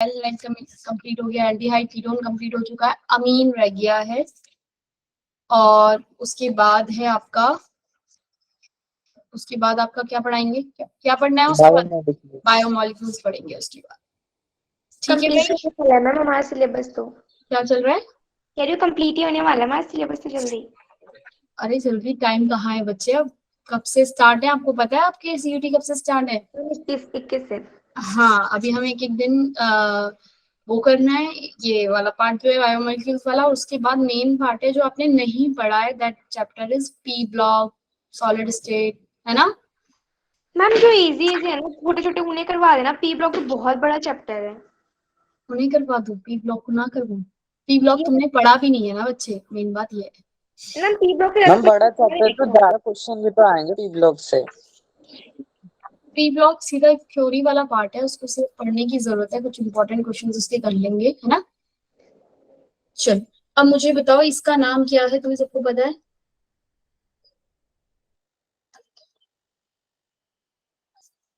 Aldehyde complete हो गया, aldehyde ketone complete हो चुका है, अमीन रह गया है। और उसके बाद है आपका, उसके बाद आपका क्या पढ़ाएंगे, क्या पढ़ना है उसके बाद? बायोमॉलिक्यूल्स पढ़ेंगे उसके बाद। ठीक है भाई, मैम हमारा सिलेबस तो क्या चल रहा है? कह रही हूँ कंप्लीट ही होने वाला है हमारा सिलेबस तो जल्दी। अरे जल्दी टाइम कहाँ है बच्चे, अब कब से स्टार्ट है आपको पता है? आपके सीयूटी कब से स्टार्ट है? 21 से। हाँ, अभी हमें एक दिन वो करना है, ये वाला पार्ट जो है बायोमॉलिक्यूल्स वाला। उसके बाद मेन पार्ट है जो आपने नहीं पढ़ा है, that chapter is P block, solid state, है ना? मैम जो इजी है ना छोटे छोटे उन्हें करवा देना, पी ब्लॉक तो बहुत बड़ा चैप्टर है। उन्हें करवा दूं? पी ब्लॉक को ना करवाऊं? पी ब्लॉक तुमने पढ़ा भी नहीं है ना बच्चे, मेन बात ये है। मैम पी ब्लॉक मैम बड़ा चैप्टर तो ज्यादा क्वेश्चन भी तो आएंगे पी ब्लॉक से। पी ब्लॉक सीधा एक थ्योरी वाला पार्ट है, उसको सिर्फ पढ़ने की जरूरत है, कुछ इंपॉर्टेंट क्वेश्चंस उसके कर लेंगे, है ना? चल, अब मुझे बताओ इसका नाम क्या है, तुम्हें सबको पता है?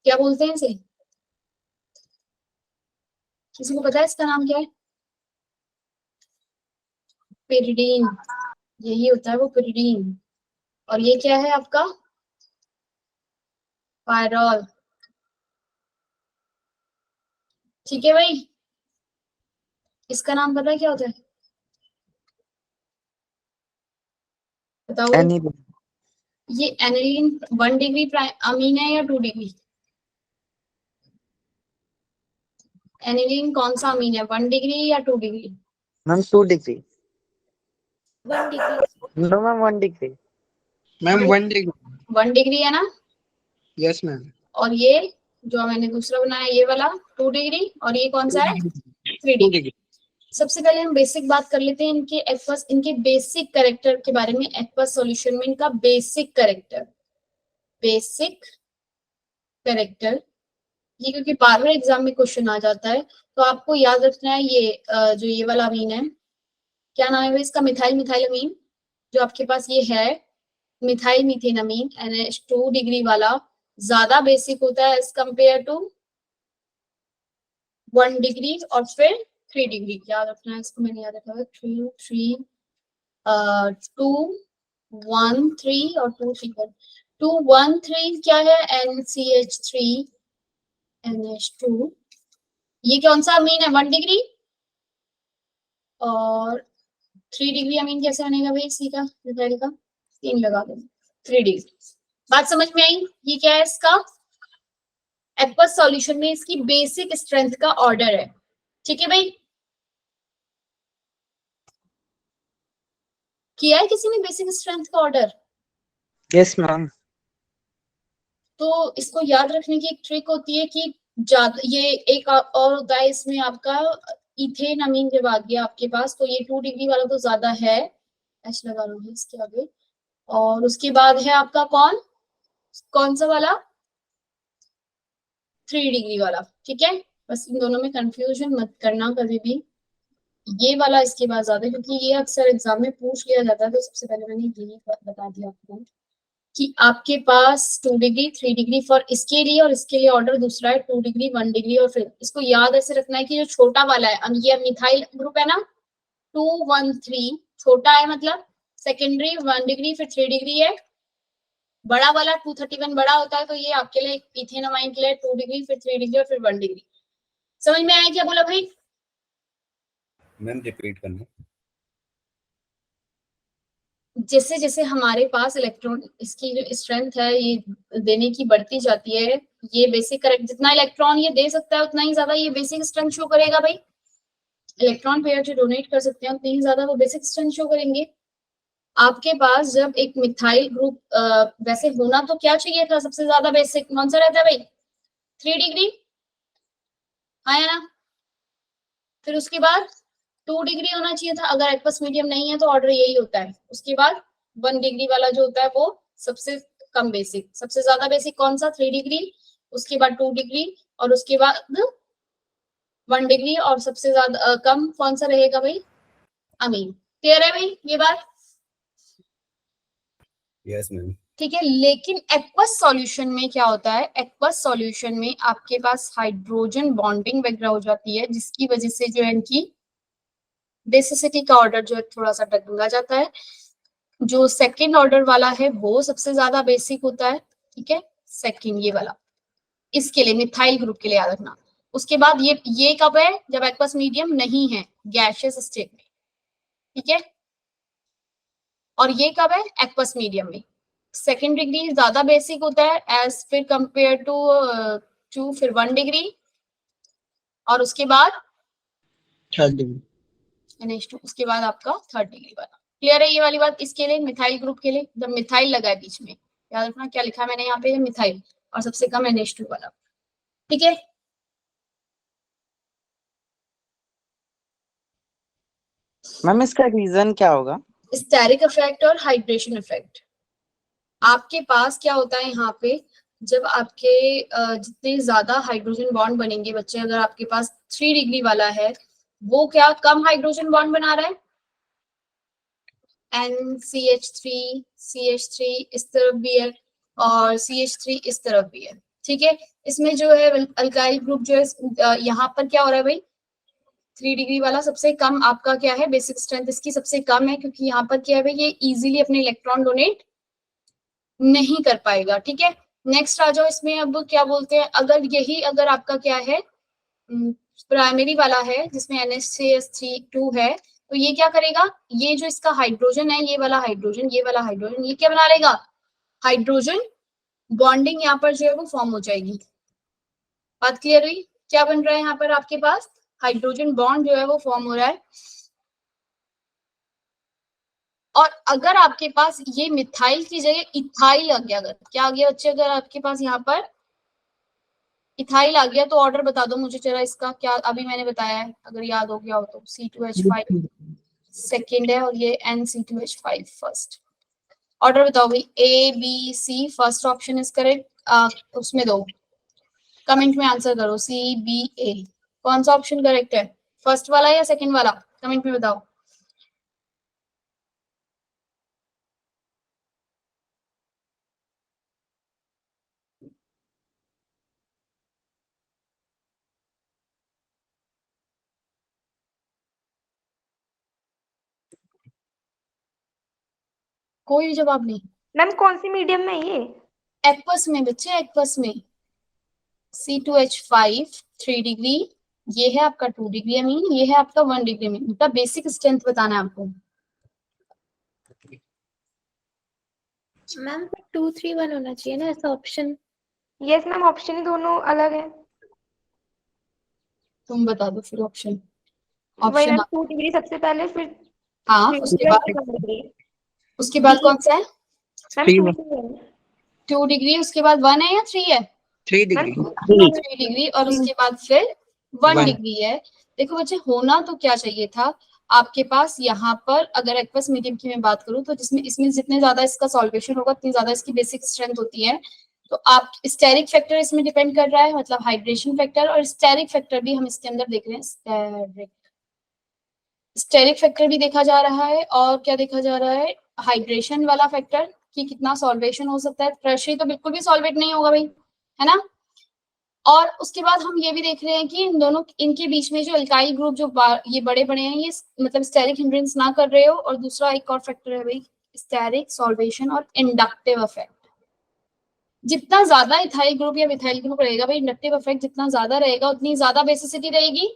क्या बोलते हैं इसे? किसी को पता है इसका नाम क्या है? पिरिडीन, यही होता है वो, पिरिडीन। और ये क्या है आपका? पायरॉल। ठीक है भाई, इसका नाम पता है क्या होता है? बताओ। ये एनिलीन 1 डिग्री अमीन है या 2 डिग्री? एनिलीन कौन सा अमीन है, 1 डिग्री या 2 degree? Ma'am 2 degree. 1 degree. No ma'am 1 degree. Ma'am 1 degree. 1 degree है ना? Yes ma'am. और ये जो मैंने दूसरा बनाया ये वाला 2 डिग्री, और ये कौन सा है? 3 डिग्री। सबसे पहले हम बेसिक बात कर लेते हैं इनके एक्वस, इनके बेसिक कैरेक्टर के बारे में। एक्वस सॉल्यूशन में इनका बेसिक कैरेक्टर, बेसिक कैरेक्टर, ये क्योंकि बार बार एग्जाम में क्वेश्चन आ जाता है, तो आपको याद रखना है ये जो ये वाला अमीन है, क्या नाम है इसका? मिथाइल मिथाइल अमीन। जो आपके पास ये है मिथाइल मीथेन अमीन, NH2 डिग्री वाला, ज्यादा बेसिक होता है एज कंपेयर टू 1 डिग्री और फिर 3 डिग्री। याद रखना है इसको, मैंने याद रखा है 3 3 2 1 3 और 2 3 1। 2 1 3 क्या है? NCH3 NH2। ये कौन सा अमीन है? 1 डिग्री। और 3 डिग्री अमीन कैसे बनेगा भाई सी का, मिथाइल का? 3 लगा देंगे, 3 डिग्री। बात समझ में आई? ये क्या है इसका? एक्वस सॉल्यूशन में इसकी बेसिक स्ट्रेंथ का ऑर्डर है। ठीक है भाई, किया है किसी ने बेसिक स्ट्रेंथ का ऑर्डर? Yes ma'am. तो इसको याद रखने की एक ट्रिक होती है कि ज्यादा, ये एक और होता है इसमें आपका इथेन अमीन जब आ गया आपके पास, तो ये 2 डिग्री वाला तो ज्यादा है, एच लगा लो इसके आगे। और उसके बाद है आपका कौन कौन सा वाला? 3 डिग्री वाला। ठीक है, बस इन दोनों में कंफ्यूजन मत करना कभी भी। ये वाला इसके बाद ज्यादा, क्योंकि ये अक्सर एग्जाम में पूछ लिया जाता है, तो सबसे पहले मैंने यही बता दिया आपको कि आपके पास 2 डिग्री 3 डिग्री फॉर इसके लिए, और इसके लिए ऑर्डर दूसरा है 2 डिग्री 1 डिग्री। और फिर इसको याद ऐसे रखना है कि जो छोटा वाला है, अब ये मिथाइल ग्रुप है ना, 2 1 3 छोटा है, मतलब सेकेंडरी 1 डिग्री फिर 3 डिग्री है। बड़ा वाला 231 बड़ा होता है, तो ये आपके लिए इथेन अमाइन के लिए 2 डिग्री फिर 3 डिग्री और फिर 1 डिग्री। समझ में आया क्या बोला भाई? मैम रिपीट करना। जैसे जैसे हमारे पास इलेक्ट्रॉन, इसकी जो स्ट्रेंथ है ये देने की बढ़ती जाती है, ये बेसिक करेक्ट, जितना इलेक्ट्रॉन ये दे सकता है उतना ही ज्यादा ये बेसिक स्ट्रेंथ शो करेगा भाई। इलेक्ट्रॉन पेयर जो डोनेट कर सकते हैं उतनी ही ज्यादा वो बेसिक स्ट्रेंथ शो करेंगे। आपके पास जब एक मिथाइल ग्रुप, वैसे होना तो क्या चाहिए था सबसे ज्यादा बेसिक, कौन सा रहता है भाई? 3 डिग्री, हाँ या ना? फिर उसके बाद 2 डिग्री होना चाहिए था, अगर एक्वस मीडियम नहीं है तो ऑर्डर यही होता है। उसके बाद 1 डिग्री वाला जो होता है वो सबसे कम बेसिक, सबसे ज्यादा बेसिक कौन सा? 3 डिग्री, उसके बाद 2 डिग्री, और उसके बाद 1 डिग्री, और सबसे ज्यादा कम कौन सा रहेगा भाई? अमीन। क्लियर है भाई ये बात? Yes ma'am. ठीक है। लेकिन एक्वस सॉल्यूशन में क्या होता है, एक्वस सॉल्यूशन में आपके पास हाइड्रोजन बॉन्डिंग वगैरह हो जाती है, जिसकी वजह से जो है इनकी बेसिसिटी का ऑर्डर जो है थोड़ा सा डगमगा जाता है। जो सेकेंड ऑर्डर वाला है वो सबसे ज्यादा बेसिक होता है, ठीक है, सेकेंड ये वाला, इसके लिए मिथाइल ग्रुप के लिए याद रखना। उसके बाद ये कब है, जब एक्वस मीडियम नहीं है, गैसियस स्टेट में, ठीक है। और ये कब है, एक्वस मीडियम में। सेकेंड डिग्री ज्यादा बेसिक होता है एज फिर कंपेयर टू फिर 1 डिग्री, और उसके बाद थर्ड डिग्री, NH2, उसके बाद आपका 3rd डिग्री वाला। क्लियर है ये वाली बात। इसके लिए मिथाइल ग्रुप के लिए जब मिथाइल लगा है बीच में, याद रखना क्या लिखा है मैंने यहाँ पे, मिथाइल, और सबसे कम NH2 वाला, ठीक है। मैम इसका रीजन क्या होगा? स्टेरिक इफेक्ट और हाइड्रेशन इफेक्ट। आपके पास क्या होता है यहाँ पे, जब आपके जितने ज्यादा हाइड्रोजन बॉन्ड बनेंगे बच्चे, अगर आपके पास 3 डिग्री वाला है, वो क्या कम हाइड्रोजन बॉन्ड बना रहा है, CH3 इस तरफ भी है और CH3 इस तरफ भी है, ठीक है। इसमें जो है अल्काइल ग्रुप जो है, यहाँ पर क्या हो रहा है भाई, 3 डिग्री वाला सबसे कम आपका क्या है, बेसिक स्ट्रेंथ इसकी सबसे कम है, क्योंकि यहाँ पर क्या है भाई, ये इजीली अपने इलेक्ट्रॉन डोनेट नहीं कर पाएगा, ठीक है। नेक्स्ट आ जाओ इसमें, अब क्या बोलते हैं, अगर आपका क्या है, प्राइमरी वाला है जिसमें NH3 है, तो ये क्या करेगा, ये जो इसका हाइड्रोजन है, ये वाला हाइड्रोजन, ये वाला हाइड्रोजन, ये क्या बना लेगा, हाइड्रोजन बॉन्डिंग यहाँ पर जो है वो फॉर्म हो जाएगी। बात क्लियर हुई, क्या बन रहा है यहाँ पर आपके पास, हाइड्रोजन बॉन्ड जो है वो फॉर्म हो रहा है। और अगर आपके पास ये मिथाइल की जगह इथाइल आ गया, अगर क्या आ गया बच्चे, अगर आपके पास यहाँ पर इथाइल आ गया, तो ऑर्डर बता दो मुझे जरा इसका, क्या अभी मैंने बताया है, अगर याद हो गया हो तो। C2H5 सेकेंड है और ये NC2H5 फर्स्ट। ऑर्डर बताओ भाई, ABC first option is correct, उसमें दो कमेंट में आंसर करो, CBA कौन सा ऑप्शन करेक्ट है, फर्स्ट वाला या सेकेंड वाला, कमेंट में बताओ। कोई भी जवाब नहीं। मैम कौन सी मीडियम में है ये? एक्वस में बच्चे, एक्वस में C2H5 3 डिग्री, ये है आपका 2 डिग्री अमीन, ये है आपका 1 डिग्री में। मतलब बेसिक स्ट्रेंथ बताना है आपको। मैम 2 3 1 होना चाहिए ना ऐसा ऑप्शन। यस मैम, ऑप्शन ही दोनों अलग है। तुम बता दो फिर ऑप्शन। वही ऑप्शन 2 डिग्री सबसे पहले, फिर हाँ, उसके बाद कौन सा है, मैम 2 डिग्री, उसके बाद 1 है या 3 है, 3 डिग्री, 3 डिग्री, और उसके बाद फिर 1 One. डिग्री है। देखो बच्चे, होना तो क्या चाहिए था आपके पास यहाँ पर, अगर एक्वस मीडियम की मैं बात करूँ तो जिसमें इसमें जितने ज्यादा इसका सॉल्वेशन होगा उतनी ज्यादा इसकी बेसिक स्ट्रेंथ होती है। तो आप स्टेरिक फैक्टर इसमें डिपेंड कर रहा है, मतलब हाइड्रेशन फैक्टर, और स्टेरिक फैक्टर भी हम इसके अंदर देख रहे हैं, स्टेरिक फैक्टर भी देखा जा रहा है, और क्या देखा जा रहा है, हाइड्रेशन वाला फैक्टर कि कितना सॉल्वेशन हो सकता है। फ्रेशली तो बिल्कुल भी सॉल्वेट नहीं होगा भाई, है ना। और उसके बाद हम ये भी देख रहे हैं कि इन दोनों, इनके बीच में जो अल्काइल ग्रुप जो ये बड़े बड़े हैं, ये मतलब स्टेरिक हिंड्रेंस ना कर रहे हो। और दूसरा एक और फैक्टर है भाई, स्टेरिक सॉल्वेशन और इंडक्टिव इफेक्ट। जितना ज्यादा इथाइल ग्रुप या मिथाइल ग्रुप रहेगा भाई, इंडक्टिव इफेक्ट जितना ज्यादा रहेगा उतनी ज्यादा बेसिसिटी रहेगी,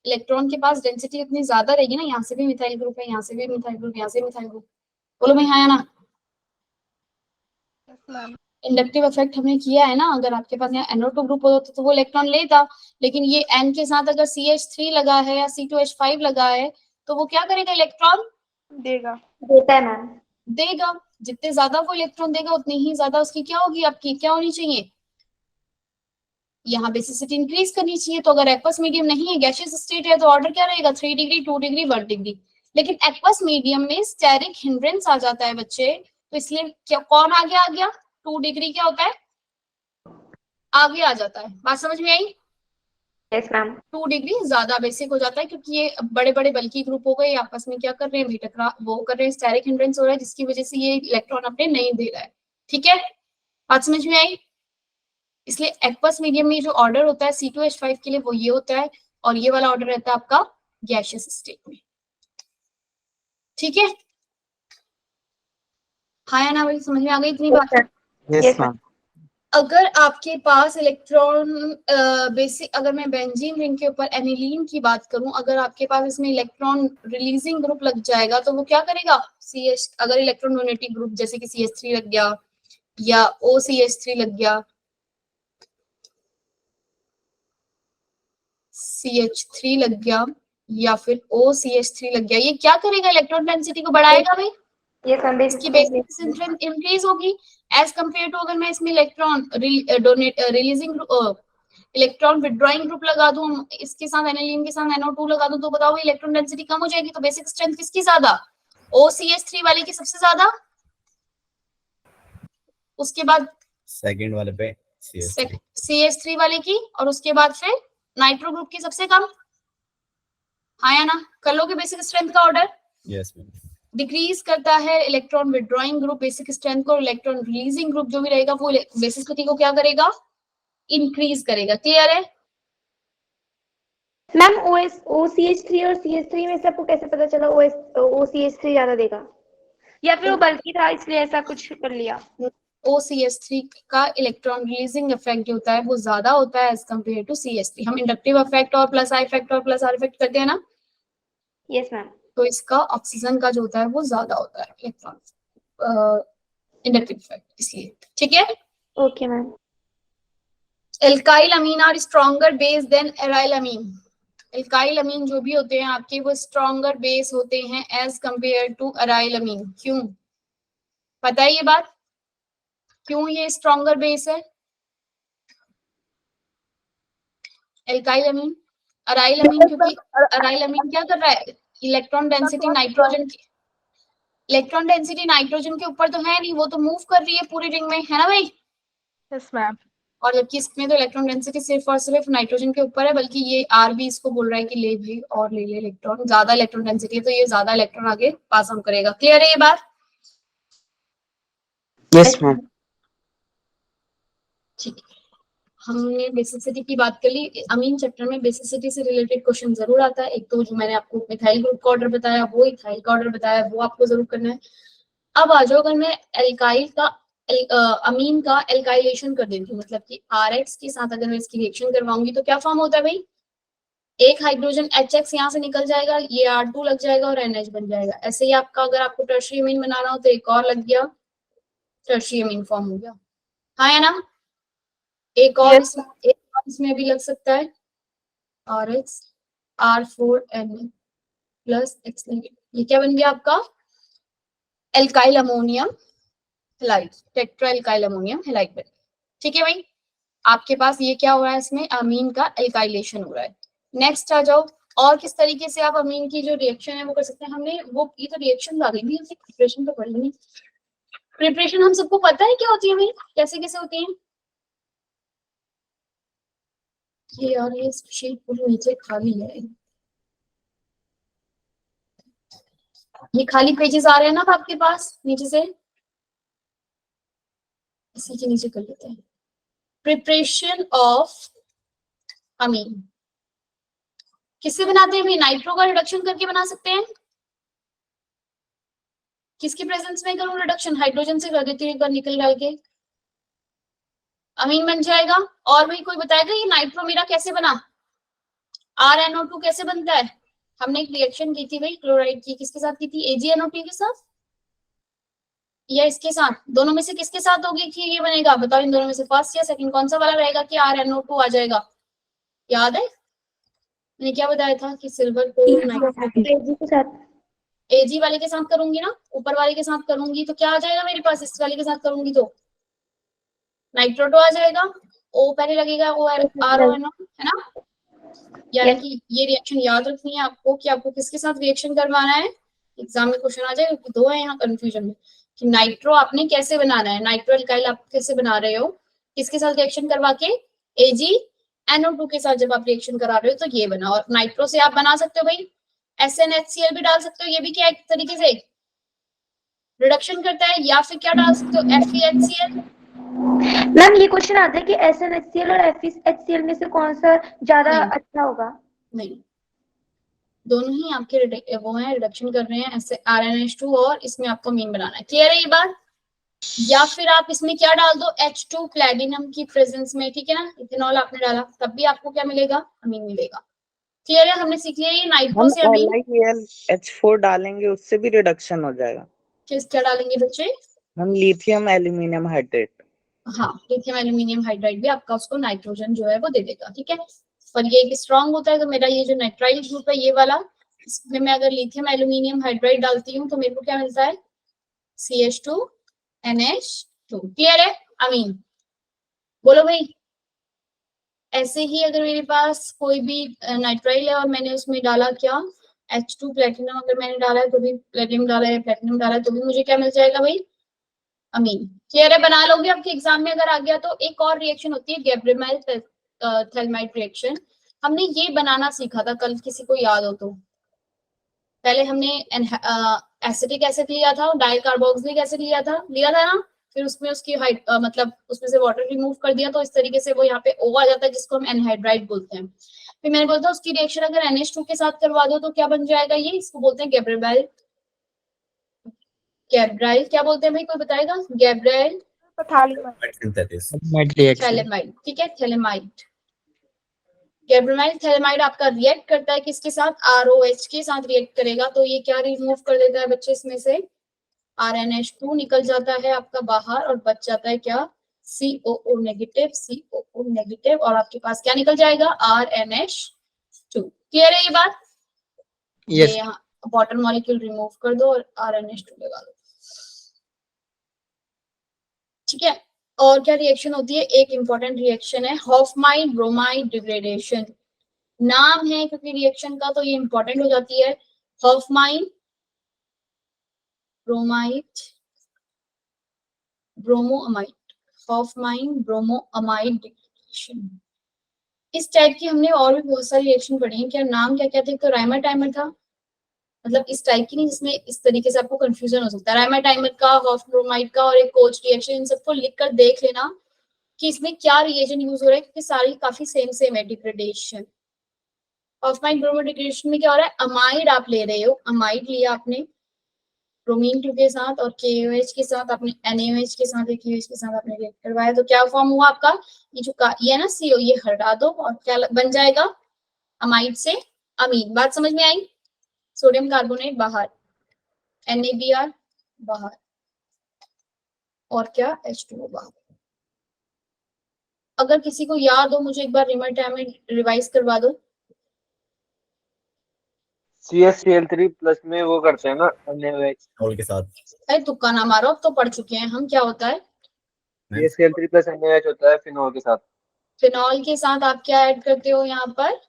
इलेक्ट्रॉन के पास डेंसिटी उतनी ज्यादा रहेगी ना। यहाँ से भी मिथाइल ग्रुप है, यहाँ से भी मिथाइल ग्रुप, यहाँ से मिथाइल ग्रुप, बोलो भाई हाँ या ना। इंडक्टिव इफेक्ट हमने किया है ना, अगर आपके पास यहाँ NO2 ग्रुप होता तो वो इलेक्ट्रॉन लेता, लेकिन ये N के साथ अगर CH3 लगा है या C2H5 लगा है तो वो क्या करेगा, इलेक्ट्रॉन देता है मैम। देगा। जितने ज्यादा वो इलेक्ट्रॉन देगा उतनी ही ज्यादा उसकी क्या होगी, आपकी क्या होनी चाहिए, यहाँ बेसिसिटी इंक्रीज करनी चाहिए। तो अगर एक्वस मीडियम नहीं है, गैसियस स्टेट है, तो ऑर्डर क्या रहेगा, 3 डिग्री 2 डिग्री 1 डिग्री। लेकिन एक्वस मीडियम में स्टेरिक हिंड्रेंस आ जाता है बच्चे, तो इसलिए क्या कौन आगे आ गया, 2 डिग्री क्या होता है, आगे आ जाता है। बात समझ में आई। Yes ma'am. 2 डिग्री ज्यादा बेसिक हो जाता है, क्योंकि ये बड़े बड़े बल्कि ग्रुप हो गए, आपस में क्या कर रहे हैं भाई, टकरा वो कर रहे हैं, स्टेरिक हिंड्रेंस हो रहा है, जिसकी वजह से ये इलेक्ट्रॉन अपने नहीं दे रहा है। ठीक है, बात समझ में आई? इसलिए एक्वस मीडियम में जो ऑर्डर होता है C2H5 के लिए वो ये होता है, और ये वाला ऑर्डर रहता है आपका गैसियस स्टेट में। ठीक है, हाँ या ना भाई, समझ में आ गई इतनी बात? Yes ma'am. अगर आपके पास इलेक्ट्रॉन बेसिक, अगर मैं बेंजीन रिंग के ऊपर एनिलीन की बात करूं, अगर आपके पास इसमें इलेक्ट्रॉन रिलीजिंग ग्रुप लग जाएगा तो वो क्या करेगा, CH, अगर इलेक्ट्रॉन डोनेटिंग ग्रुप जैसे कि CH3 लग गया या OCH3 लग गया, CH3 लग गया या फिर OCH3 लग गया, ये क्या करेगा, इलेक्ट्रॉन डेंसिटी को बढ़ाएगा भाई, यस मैम। इसकी बेसिक स्ट्रेंथ इंक्रीज होगी। एज कंपेयर टू अगर मैं इसमें electron releasing electron withdrawing group लगा दूं, इसके साथ एनिलीन के साथ NO2 लगा दूं, तो बताओ इलेक्ट्रॉन डेंसिटी कम हो जाएगी, तो बेसिक स्ट्रेंथ किसकी ज्यादा, OCH3 वाले की सबसे ज्यादा, उसके बाद सेकंड वाले पे CH3 वाले की, और उसके बाद फिर नाइट्रो ग्रुप की सबसे कम। हाँ या ना, कर लोगे बेसिक स्ट्रेंथ का ऑर्डर? Yes ma'am. डिक्रीज करता है electron withdrawing group basic strength को, इलेक्ट्रॉन रिलीजिंग ग्रुप जो भी रहेगा वो बेसिक स्थिति को क्या करेगा, इंक्रीज करेगा। क्लियर है? मैम OCH3 और CH3 में से आपको कैसे पता चला OCH3 ज्यादा देगा, या फिर वो बल्कि था इसलिए ऐसा कुछ कर लिया? OCH3 का इलेक्ट्रॉन रिलीजिंग इफेक्ट जो होता है वो ज्यादा होता है एज कम्पेयर टू CH3। हम इंडक्टिव इफेक्ट और प्लस आई इफेक्ट और प्लस आर इफेक्ट करते हैं ना, यस मैम। तो इसका ऑक्सीजन का जो होता है वो ज्यादा होता है इलेक्ट्रॉन इंडक्टिव इफेक्ट, इसलिए। ठीक है, okay ma'am. Alkyl amine are stronger base than aryl amine. Alkyl amine जो भी होते हैं आपके वो स्ट्रॉन्गर बेस होते हैं एज कंपेयर टू अराइल अमीन। क्यों पता है ये बात, क्यों ये स्ट्रॉन्गर बेस है एल्काइल अमीन? अराइल अमीन, क्योंकि अराइल अमीन क्या कर रहा है, इलेक्ट्रॉन डेंसिटी नाइट्रोजन की, इलेक्ट्रॉन डेंसिटी नाइट्रोजन के ऊपर तो है नहीं, वो तो मूव कर रही है पूरी रिंग में, है ना भाई? Yes ma'am. और जबकि इसमें तो इलेक्ट्रॉन डेंसिटी सिर्फ और सिर्फ नाइट्रोजन के ऊपर है, बल्कि ये आर भी इसको बोल रहा है कि ले भाई और ले ले इलेक्ट्रॉन, ज्यादा इलेक्ट्रॉन डेंसिटी है तो ये ज्यादा इलेक्ट्रॉन आगे पास ऑन करेगा। क्लियर है ये बात? Yes ma'am. ठीक है, हमने बेसिसिटी की बात कर ली। अमीन चैप्टर में बेसिसिटी से रिलेटेड क्वेश्चन जरूर आता है। एक तो जो मैंने आपको मिथाइल ग्रुप का ऑर्डर बताया, वो इथाइल का ऑर्डर बताया, वो आपको जरूर करना है। अब आ जाओ, अगर मैं एल्काइल का अमीन का एल्काइलेशन कर देती हूँ, मतलब कि RX के साथ अगर मैं इसकी रिएक्शन करवाऊंगी तो क्या फॉर्म होता है भाई, एक हाइड्रोजन HX यहाँ से निकल जाएगा, ये R2 लग जाएगा और NH बन जाएगा। ऐसे ही आपका अगर आपको टर्शियरी अमीन बनाना हो तो एक और लग गया, टर्शियरी अमीन फॉर्म हो गया। हाँ या ना? एक और इसमें भी लग सकता है, RX R4N plus X negative, ये क्या बन गया आपका, alkyl ammonium halide, tetra alkyl ammonium halide बन। ठीक है भाई, आपके पास ये क्या हो रहा है, इसमें अमीन का एल्काइलेशन हो रहा है। नेक्स्ट आ जाओ, और किस तरीके से आप अमीन की जो रिएक्शन है वो कर सकते हैं। हमने वो ये तो रिएक्शन आ गई भी, हमने प्रिपरेशन तो पढ़ी नहीं। प्रिपरेशन हम सबको पता है क्या होती है भाई, कैसे कैसे होती है ये यार, ये शीट पूरी नीचे खाली है, ये खाली पेजेस आ रहे हैं ना आपके पास नीचे से, इसी के नीचे कर लेते हैं। प्रिपरेशन ऑफ अमीन किससे बनाते हैं भाई, नाइट्रो का रिडक्शन करके बना सकते हैं। किसके प्रेजेंस में करूं रिडक्शन, हाइड्रोजन से कर देती हूँ एक बार निकल डाल के, अमीन बन जाएगा। और भाई कोई बताएगा ये नाइट्रो मेरा कैसे बना, RNO2 कैसे बनता है? हमने एक रिएक्शन की थी भाई क्लोराइड की, किसके साथ की थी, AgNO2 के साथ या इसके साथ, दोनों में से किसके साथ होगी कि ये बनेगा, बताओ इन दोनों में से फर्स्ट या सेकंड कौन सा वाला रहेगा कि RNO2 आ जाएगा? याद है मैंने क्या बताया था कि सिल्वर को AG के साथ, AG वाले के साथ करूंगी ना, ऊपर वाले के साथ करूंगी तो क्या आ जाएगा मेरे पास, इस वाले के साथ करूंगी तो नाइट्रोटो आ जाएगा, O पहले लगेगा, ORNO है ना। यानी कि ये रिएक्शन याद रखनी है आपको कि आपको किसके साथ रिएक्शन करवाना है, एग्जाम में क्वेश्चन आ जाए, दो है यहाँ कंफ्यूजन में कि नाइट्रो आपने कैसे बनाना है, नाइट्रो एल्काइल आप कैसे बना रहे हो, किसके साथ रिएक्शन करवा के, AG NO2 के साथ जब आप रिएक्शन करा रहे हो तो ये बना। और नाइट्रो से आप बना सकते हो भाई SnHCl भी डाल सकते हो, ये भी क्या एक तरीके से रिडक्शन करता है, या फिर क्या डाल सकते हो FeHCl। मैम ये क्वेश्चन आता है कि SnHCl और FeHCl में से कौन सा ज्यादा नहीं। अच्छा होगा? नहीं, दोनों ही आपके वो है, रिडक्शन कर रहे हैं ऐसे RnH2 और इसमें आपको मीन बनाना है। क्लियर है ये बात? या फिर आप इसमें क्या डाल दो H2 प्लेटिनम की प्रेजेंस में, ठीक है ना, इथेनॉल आपने डाला तब भी आपको क्या मिलेगा, अमीन मिलेगा। क्लियर है? हमने सीख लिया ये नाइट्रो हम से अमीन। LiH4 डालेंगे उससे भी रिडक्शन हो जाएगा। किस क्या डालेंगे बच्चे? हम लिथियम एल्यूमिनियम हाइड्रेट। हाँ, लिथियम एल्यूमिनियम हाइड्राइड भी आपका उसको नाइट्रोजन जो है वो दे देगा, ठीक है। पर ये एक स्ट्रांग होता है, तो मेरा ये जो नाइट्राइल ग्रुप है ये वाला, इसमें मैं अगर लिथियम एल्यूमिनियम हाइड्राइड डालती हूँ तो मेरे को क्या मिलता है, CH2NH2। क्लियर है? अमीन बोलो भाई। ऐसे ही अगर मेरे पास कोई भी नाइट्राइल है और मैंने उसमें डाला क्या, H2 प्लेटिनम, अगर मैंने डाला है तो भी प्लेटिनम डाला है, प्लेटिनम डाला है तो भी मुझे क्या मिल जाएगा भाई, अमीन। क्लियर है? बना लोगे आपके एग्जाम में अगर आ गया तो। एक और रिएक्शन होती है गैब्रिएल थैलेमाइड रिएक्शन। हमने ये बनाना सीखा था कल, किसी को याद हो तो। पहले हमने एसिटिक एसिड लिया था, डाई कार्बोक्सिलिक एसिड लिया था ना, फिर उसमें उसकी मतलब उसमें से वाटर रिमूव कर दिया, तो इस तरीके से वो यहाँ पे O आ जाता है जिसको हम एनहाइड्राइड बोलते हैं। फिर मैंने बोला था उसकी रिएक्शन अगर NH2 के साथ करवा दो तो क्या बन जाएगा, ये इसको बोलते हैं गैब्रिएल क्या बोलते हैं भाई, कोई बताएगा? Gabriel synthesis. थैलेमाइड, ठीक है, थैलेमाइड। गैब्रिएल थैलेमाइड आपका रिएक्ट करता है किसके साथ, ROH के साथ रिएक्ट करेगा, तो ये क्या रिमूव कर देता है बच्चे, इसमें से RnH2 निकल जाता है आपका बाहर और बच जाता है क्या, COO नेगेटिव, और आपके पास क्या निकल जाएगा, RnH2। क्लियर है ये बात? ये यस यहाँ वाटर मॉलिक्यूल रिमूव कर दो और RnH2 लगा दो, ठीक है। और क्या रिएक्शन होती है, एक इंपॉर्टेंट रिएक्शन है हॉफमाइड ब्रोमाइड डिग्रेडेशन। नाम है क्योंकि रिएक्शन का, तो ये इंपॉर्टेंट हो जाती है। हॉफमाइड ब्रोमाइड ब्रोमोअमाइड, हॉफमाइड ब्रोमोअमाइड डिग्रेडेशन। इस टाइप की हमने और भी बहुत सारी रिएक्शन पढ़ी है। क्या नाम क्या क्या थे, तो राइमर टाइमर था, मतलब इस टाइप की नहीं जिसमें इस तरीके से आपको कंफ्यूजन हो सकता है। राइमर टाइमर का, हॉफब्रोमाइड का और एक कोच रिएक्शन, इन सबको लिख कर देख लेना कि इसमें क्या रिएजन यूज हो रहा है, क्योंकि सारी काफी सेम है डिग्रेडेशन। हॉफमाइड ब्रोमो डिग्रेडेशन में क्या हो रहा है, अमाइड आप ले रहे हो, अमाइड लिया आपने ब्रोमीन 2 के साथ और KOH के साथ, आपने NaOH के साथ, KOH के साथ आपने रिएक्ट करवाया, तो क्या फॉर्म हुआ आपका, ये जो ये है ना CO, ये हटा दो और क्या बन जाएगा, अमाइड से अमीन। बात समझ में आई? सोडियम कार्बोनेट बाहर, NaBr बाहर, और क्या H2O बाहर। अगर किसी को याद हो मुझे एक बार रिमर रिवाइज करवा दो। CaCl3 प्लस में वो करते हैं ना NaOH। और के साथ अरे तुक्का ना मारो, अब तो पढ़ चुके हैं हम, क्या होता है, CaCl3 प्लस NaOH होता है फिनॉल के साथ। फिनॉल के साथ आप क्या ऐड करते हो यहाँ पर,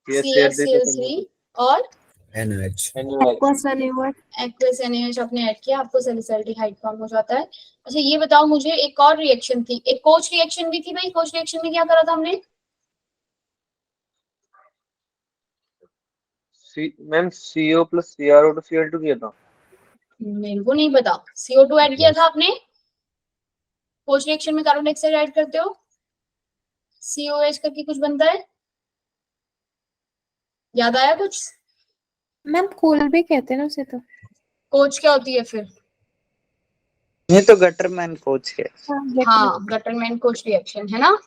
CaCl3 और NaOH. एक्वस NaOH आपने ऐड किया, आपको सैलिसाइल्डिहाइड फॉर्म हो जाता है। अच्छा ये बताओ मुझे, एक और रिएक्शन थी, एक कोच रिएक्शन भी थी भाई। कोच रिएक्शन में क्या करा था हमने, ma'am CO plus CrO2 Cl2 किया था। मेरे को नहीं पता। CO2 ऐड किया था आपने, कोच रिएक्शन में कार्बन डाइऑक्साइड ऐड करते हो, COH करके कुछ बनता है, याद आया कुछ? मैम कूल भी कहते हैं ना उसे तो। कोच क्या होती है फिर? ये तो गटरमैन कोच है। हाँ, गटरमैन कोच रिएक्शन है ना।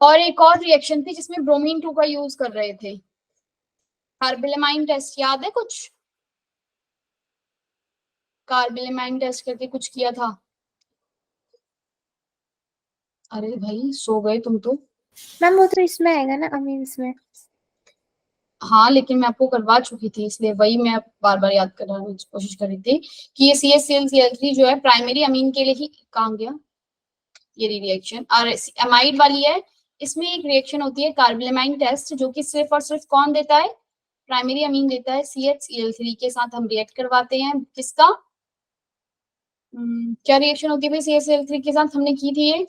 और एक और रिएक्शन थी जिसमें ब्रोमीन 2 का यूज कर रहे थे, कार्बिलेमाइन टेस्ट, याद है कुछ? कार्बिलेमाइन टेस्ट करके कुछ किया था। अरे भाई सो गए तुम तो। मैम वो तो इसमें आएगा ना अमीन्स में। हाँ लेकिन मैं आपको करवा चुकी थी, इसलिए वही मैं बार बार याद करने की कोशिश कर रही थी कि ये CaCl3 जो है प्राइमरी अमीन के लिए ही, कहाँ गया ये रिएक्शन, और अमाइड वाली है। इसमें एक रिएक्शन होती है कार्बिलेमाइन टेस्ट, जो कि सिर्फ और सिर्फ कौन देता है, प्राइमरी अमीन देता है। CHCl3 के साथ हम रिएक्ट करवाते हैं, किसका क्या रिएक्शन होती है भाई CHCl3 के साथ, हमने की थी ये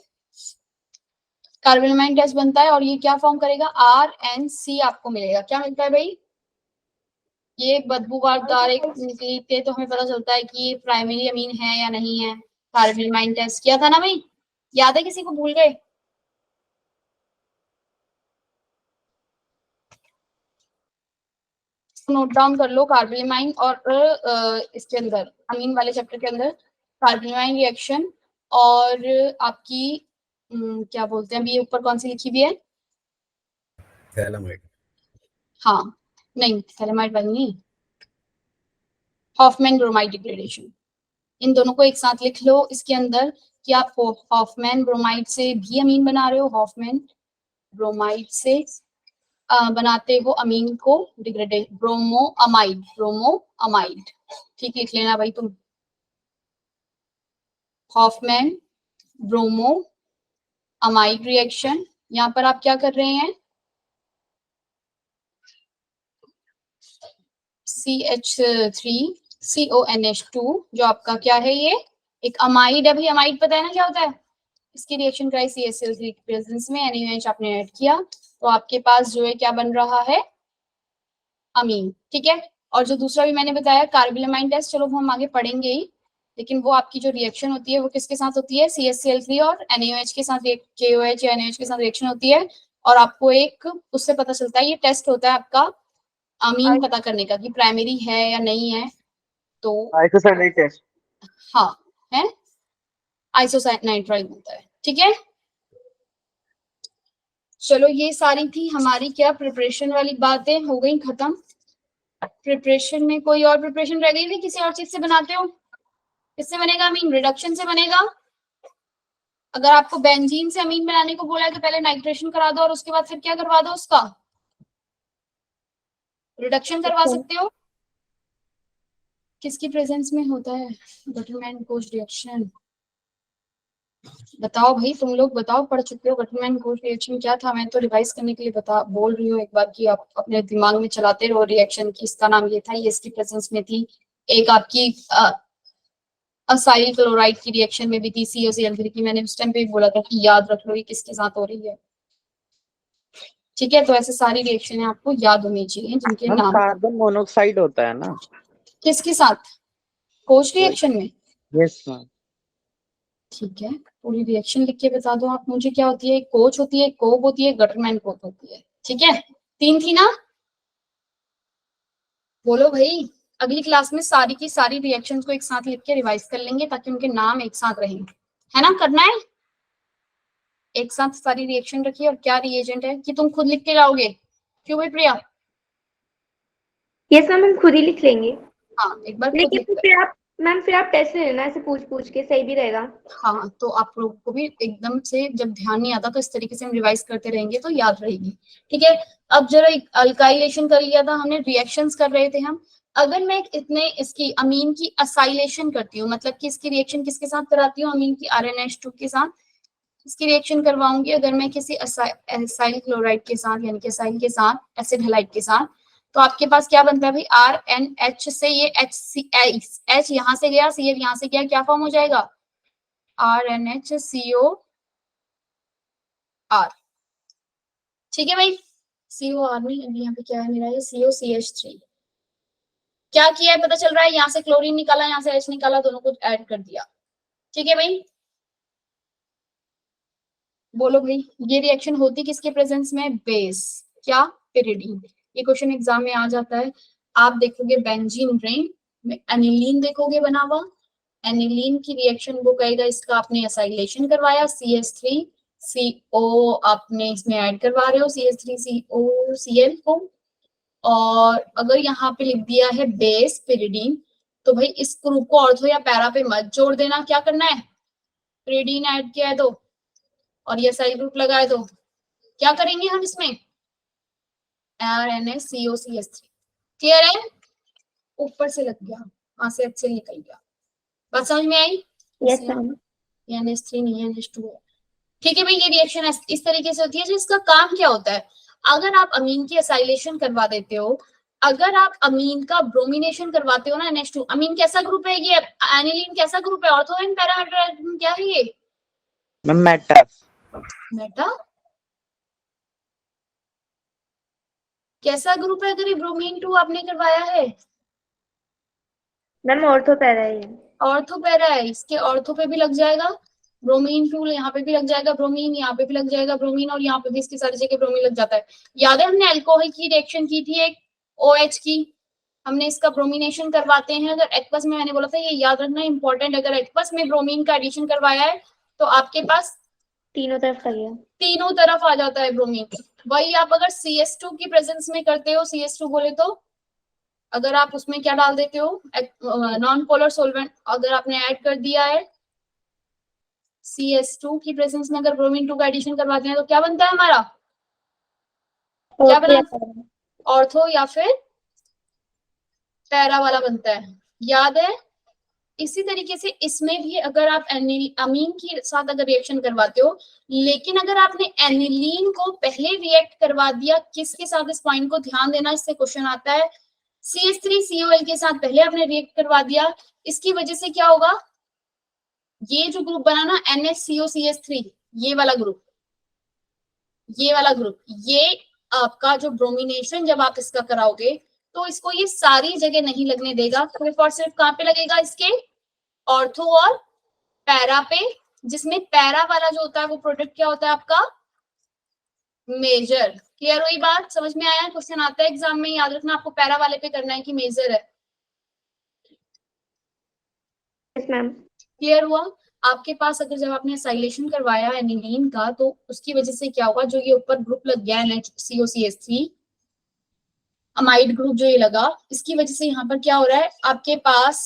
कार्बोनिल टेस्ट बनता है और ये क्या फॉर्म करेगा, RNC आपको मिलेगा। क्या मिलता है भाई, ये बदबूदार एक निकलते तो हमें पता चलता है कि ये प्राइमरी अमीन है या नहीं है। कार्बोनिल टेस्ट किया था ना भाई, याद है, किसी को भूल गए? नोट डाउन कर लो, कार्बोनिल और इसके अंदर अमीन वाले चैप्टर के अंदर कार्बोनिल रिएक्शन और आपकी क्या बोलते हैं अभी ऊपर कौन सी लिखी हुई है, थैलामाइड। हाँ नहीं थैलेमाइड वाली नहीं, हॉफमैन ब्रोमाइड डिग्रेडेशन। इन दोनों को एक साथ लिख लो इसके अंदर कि आप हॉफमैन ब्रोमाइड से भी अमीन बना रहे हो, हॉफमैन ब्रोमाइड से बनाते हो अमीन को डिग्रेडेड ब्रोमोअमाइड। ठीक लिख लेना भाई तुम, हॉफमैन ब्रोमोअमाइड रिएक्शन। यहाँ पर आप क्या कर रहे हैं, CH3CONH2 जो आपका क्या है, ये एक अमाइड है भाई। अमाइड पता है ना क्या होता है, इसकी रिएक्शन कराई CaCl3 की प्रेजेंस में, NaOH आपने ऐड किया तो आपके पास जो है क्या बन रहा है, अमीन। ठीक है, और जो दूसरा भी मैंने बताया कार्बोनिल टेस्ट, चलो वो हम आगे पढ़ेंगे ही, लेकिन वो आपकी जो रिएक्शन होती है वो किसके साथ होती है, CaCl3 और NaOH के साथ, KOH या NaOH के साथ रिएक्शन होती है और आपको एक उससे पता चलता है, ये टेस्ट होता है आपका अमीन पता करने का कि प्राइमरी है या नहीं है। तो आइसोसाइनाइड टेस्ट, हाँ है, आइसोसाइनाइट्राइल बनता है। ठीक है, चलो ये सारी थी हमारी क्या प्रिपरेशन वाली बातें, हो गई खत्म। प्रिपरेशन में कोई और प्रिपरेशन रह गई थी, किसी और चीज से बनाते हो? किससे बनेगा अमीन? रिडक्शन से बनेगा। अगर आपको बेंजीन से अमीन बनाने को बोला है तो पहले नाइट्रेशन करा दो और उसके बाद फिर क्या करवा दो, उसका रिडक्शन करवा सकते हो। किसकी प्रेजेंस में होता है गटरमैन कोच रिएक्शन? बताओ भाई, तुम लोग बताओ, पढ़ चुके हो गटरमैन कोच रिएक्शन क्या था? मैं तो रिवाइज करने के लिए बोल रही हूँ एक बार कि आप अपने दिमाग में चलाते रहो रिएक्शन की। इसका नाम ये था, ये इसकी प्रेजेंस में थी। एक आपकी असाइल क्लोराइड की रिएक्शन में भी थी, CaCl3 की। मैंने उस टाइम पे भी बोला था कि याद रख लो ये किसके साथ हो रही है। ठीक है, तो ऐसे सारी रिएक्शन आपको याद होनी चाहिए जिनके नाम। कार्बन मोनोऑक्साइड होता है ना किसके साथ? कोच रिएक्शन में। Yes ma'am. ठीक है, पूरी रिएक्शन लिख के बता दो आप मुझे, क्या होती है? कोच होती है, कोब होती है, गटरमैन कोच होती है। ठीक है, 3 थी ना? बोलो भाई। अगली क्लास में सारी की सारी रिएक्शंस को एक साथ लिख के रिवाइज कर लेंगे ताकि उनके नाम एक साथ रहेंगे, है ना? करना है एक साथ सारी रिएक्शन रखिए और क्या रिएजेंट है कि तुम खुद लिख के जाओगे। क्यों भाई प्रिया? यस मैम, हम खुद ही लिख लेंगे। हाँ एक बार खुद लेकिन लिख फिर आप मैम फिर आप टेस्ट ले लेना, ऐसे पूछ के, सही भी रहेगा। हाँ, तो आप लोग को भी एकदम से जब ध्यान नहीं आता तो इस तरीके से हम रिवाइज करते रहेंगे तो याद रहेगी। ठीक है, अब जरा अल्काइलेशन कर लिया था हमने, रिएक्शंस कर रहे थे हम। अगर मैं इतने इसकी अमीन की असाइलेशन करती हूँ, मतलब कि इसकी रिएक्शन किसके साथ कराती हूँ, अमीन की RNH2 के साथ इसकी रिएक्शन करवाऊंगी। अगर मैं किसी असाइल क्लोराइड के साथ, यानी कि असाइल के साथ, एसिड हैलाइड के साथ, तो आपके पास क्या बनता है भाई, RNH से ये H यहाँ से गया, CL यहाँ से गया, क्या फॉर्म हो जाएगा, RNHCOR। ठीक है भाई, COR नहीं, यहाँ पे क्या है मेरा, ये COCH3। क्या किया है पता चल रहा है, यहाँ से क्लोरीन निकाला, यहाँ से H निकाला, दोनों को ऐड कर दिया। ठीक है भाई, बोलो भाई, ये रिएक्शन होती किसके प्रेजेंस में? बेस, क्या, पिरिडीन। ये क्वेश्चन एग्जाम में आ जाता है। आप देखोगे बेंजीन रिंग में एनिलीन देखोगे बना हुआ, एनिलीन की रिएक्शन वो कहेगा इसका आपने एसाइलेशन करवाया, CH3CO आपने इसमें ऐड करवा रहे हो, CH3COCl को। और अगर यहाँ पे लिख दिया है बेस पिरिडीन, तो भाई इस ग्रुप को ऑर्थो या पैरा पे मत जोड़ देना। क्या करना है, पिरिडीन ऐड किया है तो, और ये साइड ग्रुप लगाए तो क्या करेंगे हम इसमें, RNHCOCH3। क्लियर है? ऊपर से लग गया, वहां से अच्छे निकल गया। बात समझ में आई? Yes ma'am. NH3 नहीं NH2 है। ठीक है भाई, ये रिएक्शन इस तरीके से होती है। जिसका काम क्या होता है, अगर आप अमीन की एसाइलेशन करवा देते हो, अगर आप अमीन का ब्रोमिनेशन करवाते हो ना, NH2, अमीन कैसा ग्रुप है ये, एनिलीन कैसा ग्रुप है, ऑर्थो एंड पैरा क्या है ये, मैम मेटा। मेटा कैसा ग्रुप है अगर ये ब्रोमीन 2 आपने करवाया है? मैम ऑर्थो पैरा है ये। ऑर्थो पैरा है, इसके ऑर्थो पे भी लग जाएगा ब्रोमीन 2, यहाँ पे भी लग जाएगा ब्रोमीन, यहाँ पे भी लग जाएगा ब्रोमीन, और यहाँ पे भी इसकी सारी जगह ब्रोमीन लग जाता है। याद है हमने अल्कोहल की रिएक्शन की थी एक OH की, हमने इसका ब्रोमिनेशन करवाते हैं अगर एक्वस में, मैंने बोला था ये याद रखना इंपॉर्टेंट, अगर एक्वस में ब्रोमीन का एडिशन करवाया है तो आपके पास तीनों तरफ लगे। तीनों तरफ आ जाता है ब्रोमीन। वही आप अगर CS2 की प्रेजेंस में करते हो, CS2 बोले तो अगर आप उसमें क्या डाल देते हो, नॉन पोलर सोल्वेंट अगर आपने ऐड कर दिया है CS2 की प्रेजेंस में, अगर ब्रोमीन 2 का एडिशन करवाते हैं तो क्या बनता है हमारा, क्या बना, ऑर्थो या फिर पैरा वाला बनता है, याद है। इसी तरीके से इसमें भी अगर आप अमीन के साथ अगर रिएक्शन करवाते हो, लेकिन अगर आपने एनिलीन को पहले रिएक्ट करवा दिया, किसके साथ, इस पॉइंट को ध्यान देना, इससे क्वेश्चन आता है, CH3COL के साथ पहले आपने रिएक्ट करवा दिया, इसकी वजह से क्या होगा, ये जो ग्रुप बना ना NHCOCH3, ये वाला ग्रुप, ये आपका जो ब्रोमिनेशन जब आप इसका कराओगे तो इसको ये सारी जगह नहीं लगने देगा, सिर्फ और सिर्फ कहाँ पे लगेगा, इसके ऑर्थो और पैरा पे, जिसमें पैरा वाला जो होता है वो प्रोडक्ट क्या होता है आपका, मेजर। क्लियर हुई बात, समझ में आया, क्वेश्चन आता है एग्जाम में, याद रखना आपको पैरा वाले पे करना है कि मेजर है। Yes ma'am. क्लियर हुआ। आपके पास अगर जब आपने साइलेशन करवाया एनिलीन का तो उसकी वजह से क्या होगा, जो ये ऊपर ग्रुप लग गया NHCOCH3 अमाइड ग्रुप जो ये लगा, इसकी वजह से यहाँ पर क्या हो रहा है, आपके पास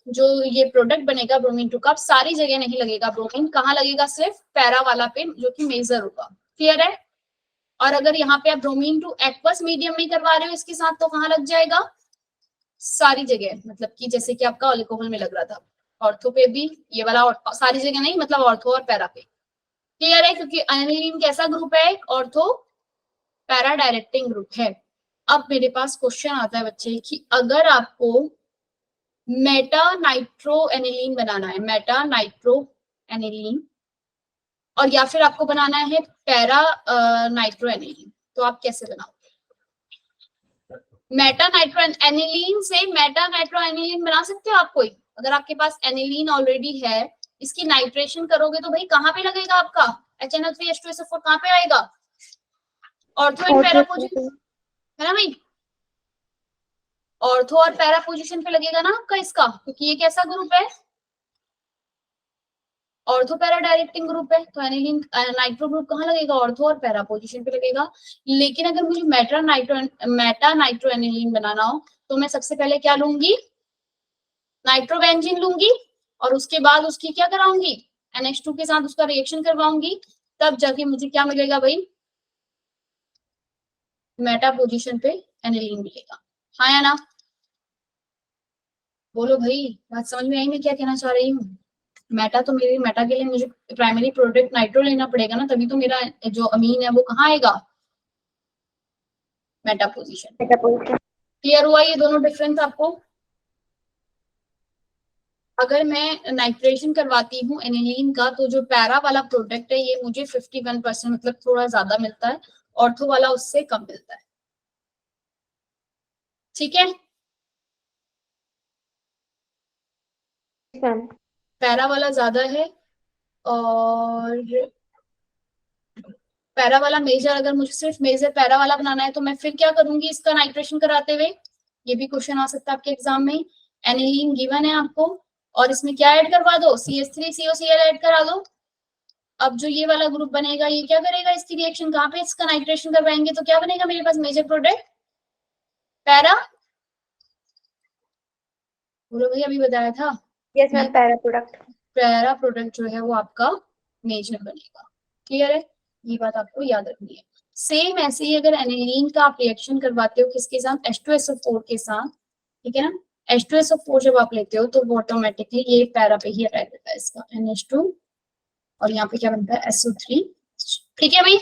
जो ये प्रोडक्ट बनेगा ब्रोमीन 2 का, आप सारी जगह नहीं लगेगा ब्रोमीन, कहाँ लगेगा, सिर्फ पैरा वाला पे जो कि मेजर होगा। क्लियर है। और अगर यहाँ पे आप ब्रोमीन 2 एक्वस मीडियम में करवा रहे हो इसके साथ तो कहाँ लग जाएगा, सारी जगह, मतलब कि जैसे कि आपका अल्कोहल में लग रहा था, ऑर्थो पे भी ये वाला, सारी जगह नहीं, मतलब ऑर्थो और पैरा पे। क्लियर है, क्योंकि एनिलीन कैसा ग्रुप है, ऑर्थो पैरा डायरेक्टिंग ग्रुप है। अब मेरे पास क्वेश्चन आता है बच्चे कि अगर आपको मेटा नाइट्रो एनिलीन बनाना है, मेटा नाइट्रो एनिलीन, और या फिर आपको बनाना है पैरा नाइट्रो एनिलीन, तो आप कैसे बनाओगे, मेटा नाइट्रो एनिलीन से मेटा नाइट्रो एनिलीन बना सकते हो आप कोई, अगर आपके पास एनिलीन ऑलरेडी है, इसकी नाइट्रेशन करोगे तो भाई कहाँ पे लगेगा आपका HNO3H2SO4, कहाँ पे आएगा, ऑर्थो एंड पैरा पोजीशन है ना भाई, ऑर्थो और पैरा पोजीशन पे लगेगा ना आपका इसका, क्योंकि ये कैसा ग्रुप है, ऑर्थो पैरा डायरेक्टिंग ग्रुप है, तो एनिलीन नाइट्रो ग्रुप कहाँ लगेगा, ऑर्थो और पैरा पोजीशन पे लगेगा। लेकिन अगर मुझे मेटा नाइट्रो एनिलीन बनाना हो तो मैं सबसे पहले क्या लूंगी, नाइट्रोबेंजीन लूंगी, और उसके बाद उसकी क्या कराऊंगी, NH2 के साथ उसका रिएक्शन करवाऊंगी, तब जाके मुझे क्या मिलेगा भाई, मेटा पोजीशन पे एनिलीन मिलेगा। हाँ या ना, बोलो भाई, बात समझ में आई मैं क्या कहना चाह रही हूँ। मेटा तो मेरी, मेटा के लिए मुझे प्राइमरी प्रोडक्ट नाइट्रो लेना पड़ेगा ना, तभी तो मेरा जो अमीन है वो कहाँ आएगा, मेटा पोजीशन। क्लियर हुआ ये दोनों डिफरेंस आपको। अगर मैं नाइट्रेशन करवाती हूँ एनिलीन का तो जो पैरा वाला प्रोडक्ट है ये मुझे 51%, मतलब थोड़ा ज्यादा मिलता है, ऑर्थो वाला उससे कम मिलता है। ठीक है, पैरा वाला ज्यादा है और पैरा वाला मेजर, अगर मुझे सिर्फ मेजर पैरा वाला बनाना है तो मैं फिर क्या करूंगी, इसका नाइट्रेशन कराते हुए, ये भी क्वेश्चन आ सकता है आपके एग्जाम में। एनिलीन गिवन है आपको और इसमें क्या ऐड करवा दो, CH3COCl ऐड करा दो। अब जो ये वाला ग्रुप बनेगा ये क्या करेगा, इसकी रिएक्शन कहाँ पे, इसका नाइट्रेशन करवाएंगे तो क्या बनेगा मेरे पास, मेजर प्रोडक्ट पैरा, बोलो भैया अभी बताया था। Yes ma'am, para product, para product जो है वो आपका मेजर बनेगा। क्लियर है, ये बात आपको याद रखनी है। सेम ऐसे ही अगर एनिलीन का आप रिएक्शन करवाते हो किसके साथ, H2SO4 के साथ, ठीक है ना, H2SO4 जब आप लेते हो तो वो ऑटोमेटिकली ये पैरा पे ही अटैक करता है इसका NH2, और यहाँ पे क्या बनता है SO3। ठीक है भाई,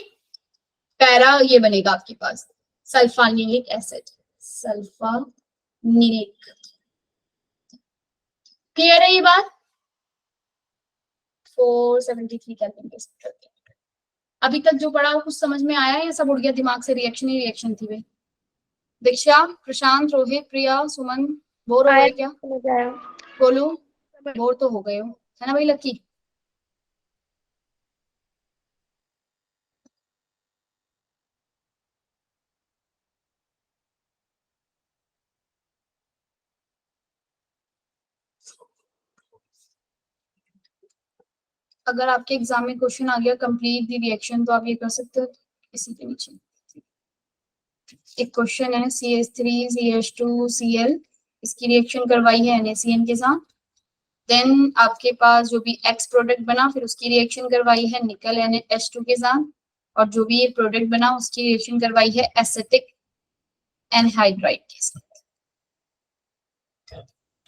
पैरा ये बनेगा आपके पास सल्फानिलिक एसिड, सल्फानिलिक। क्लियर है ये बात। 473 केल्विन के साथ अभी तक जो पढ़ा वो कुछ समझ में आया या सब उड़ गया दिमाग से, रिएक्शन ही रिएक्शन थी भाई। दीक्षा, प्रशांत, रोहित, प्रिया, सुमन बोर हो गए क्या? समझ आया। बोलू बोर तो हो गए हो, है ना भाई लकी? अगर आपके एग्जाम में क्वेश्चन आ गया कंप्लीट द रिएक्शन, तो आप ये कर सकते हो इसी के नीचे। एक क्वेश्चन है CH3CH2Cl, इसकी रिएक्शन करवाई है NaCN के साथ। देन आपके पास जो भी एक्स प्रोडक्ट बना, फिर उसकी रिएक्शन करवाई है निकल NH2 के साथ, और जो भी ये प्रोडक्ट बना उसकी रिएक्शन करवाई है एसिटिक एनहाइड्राइड के साथ।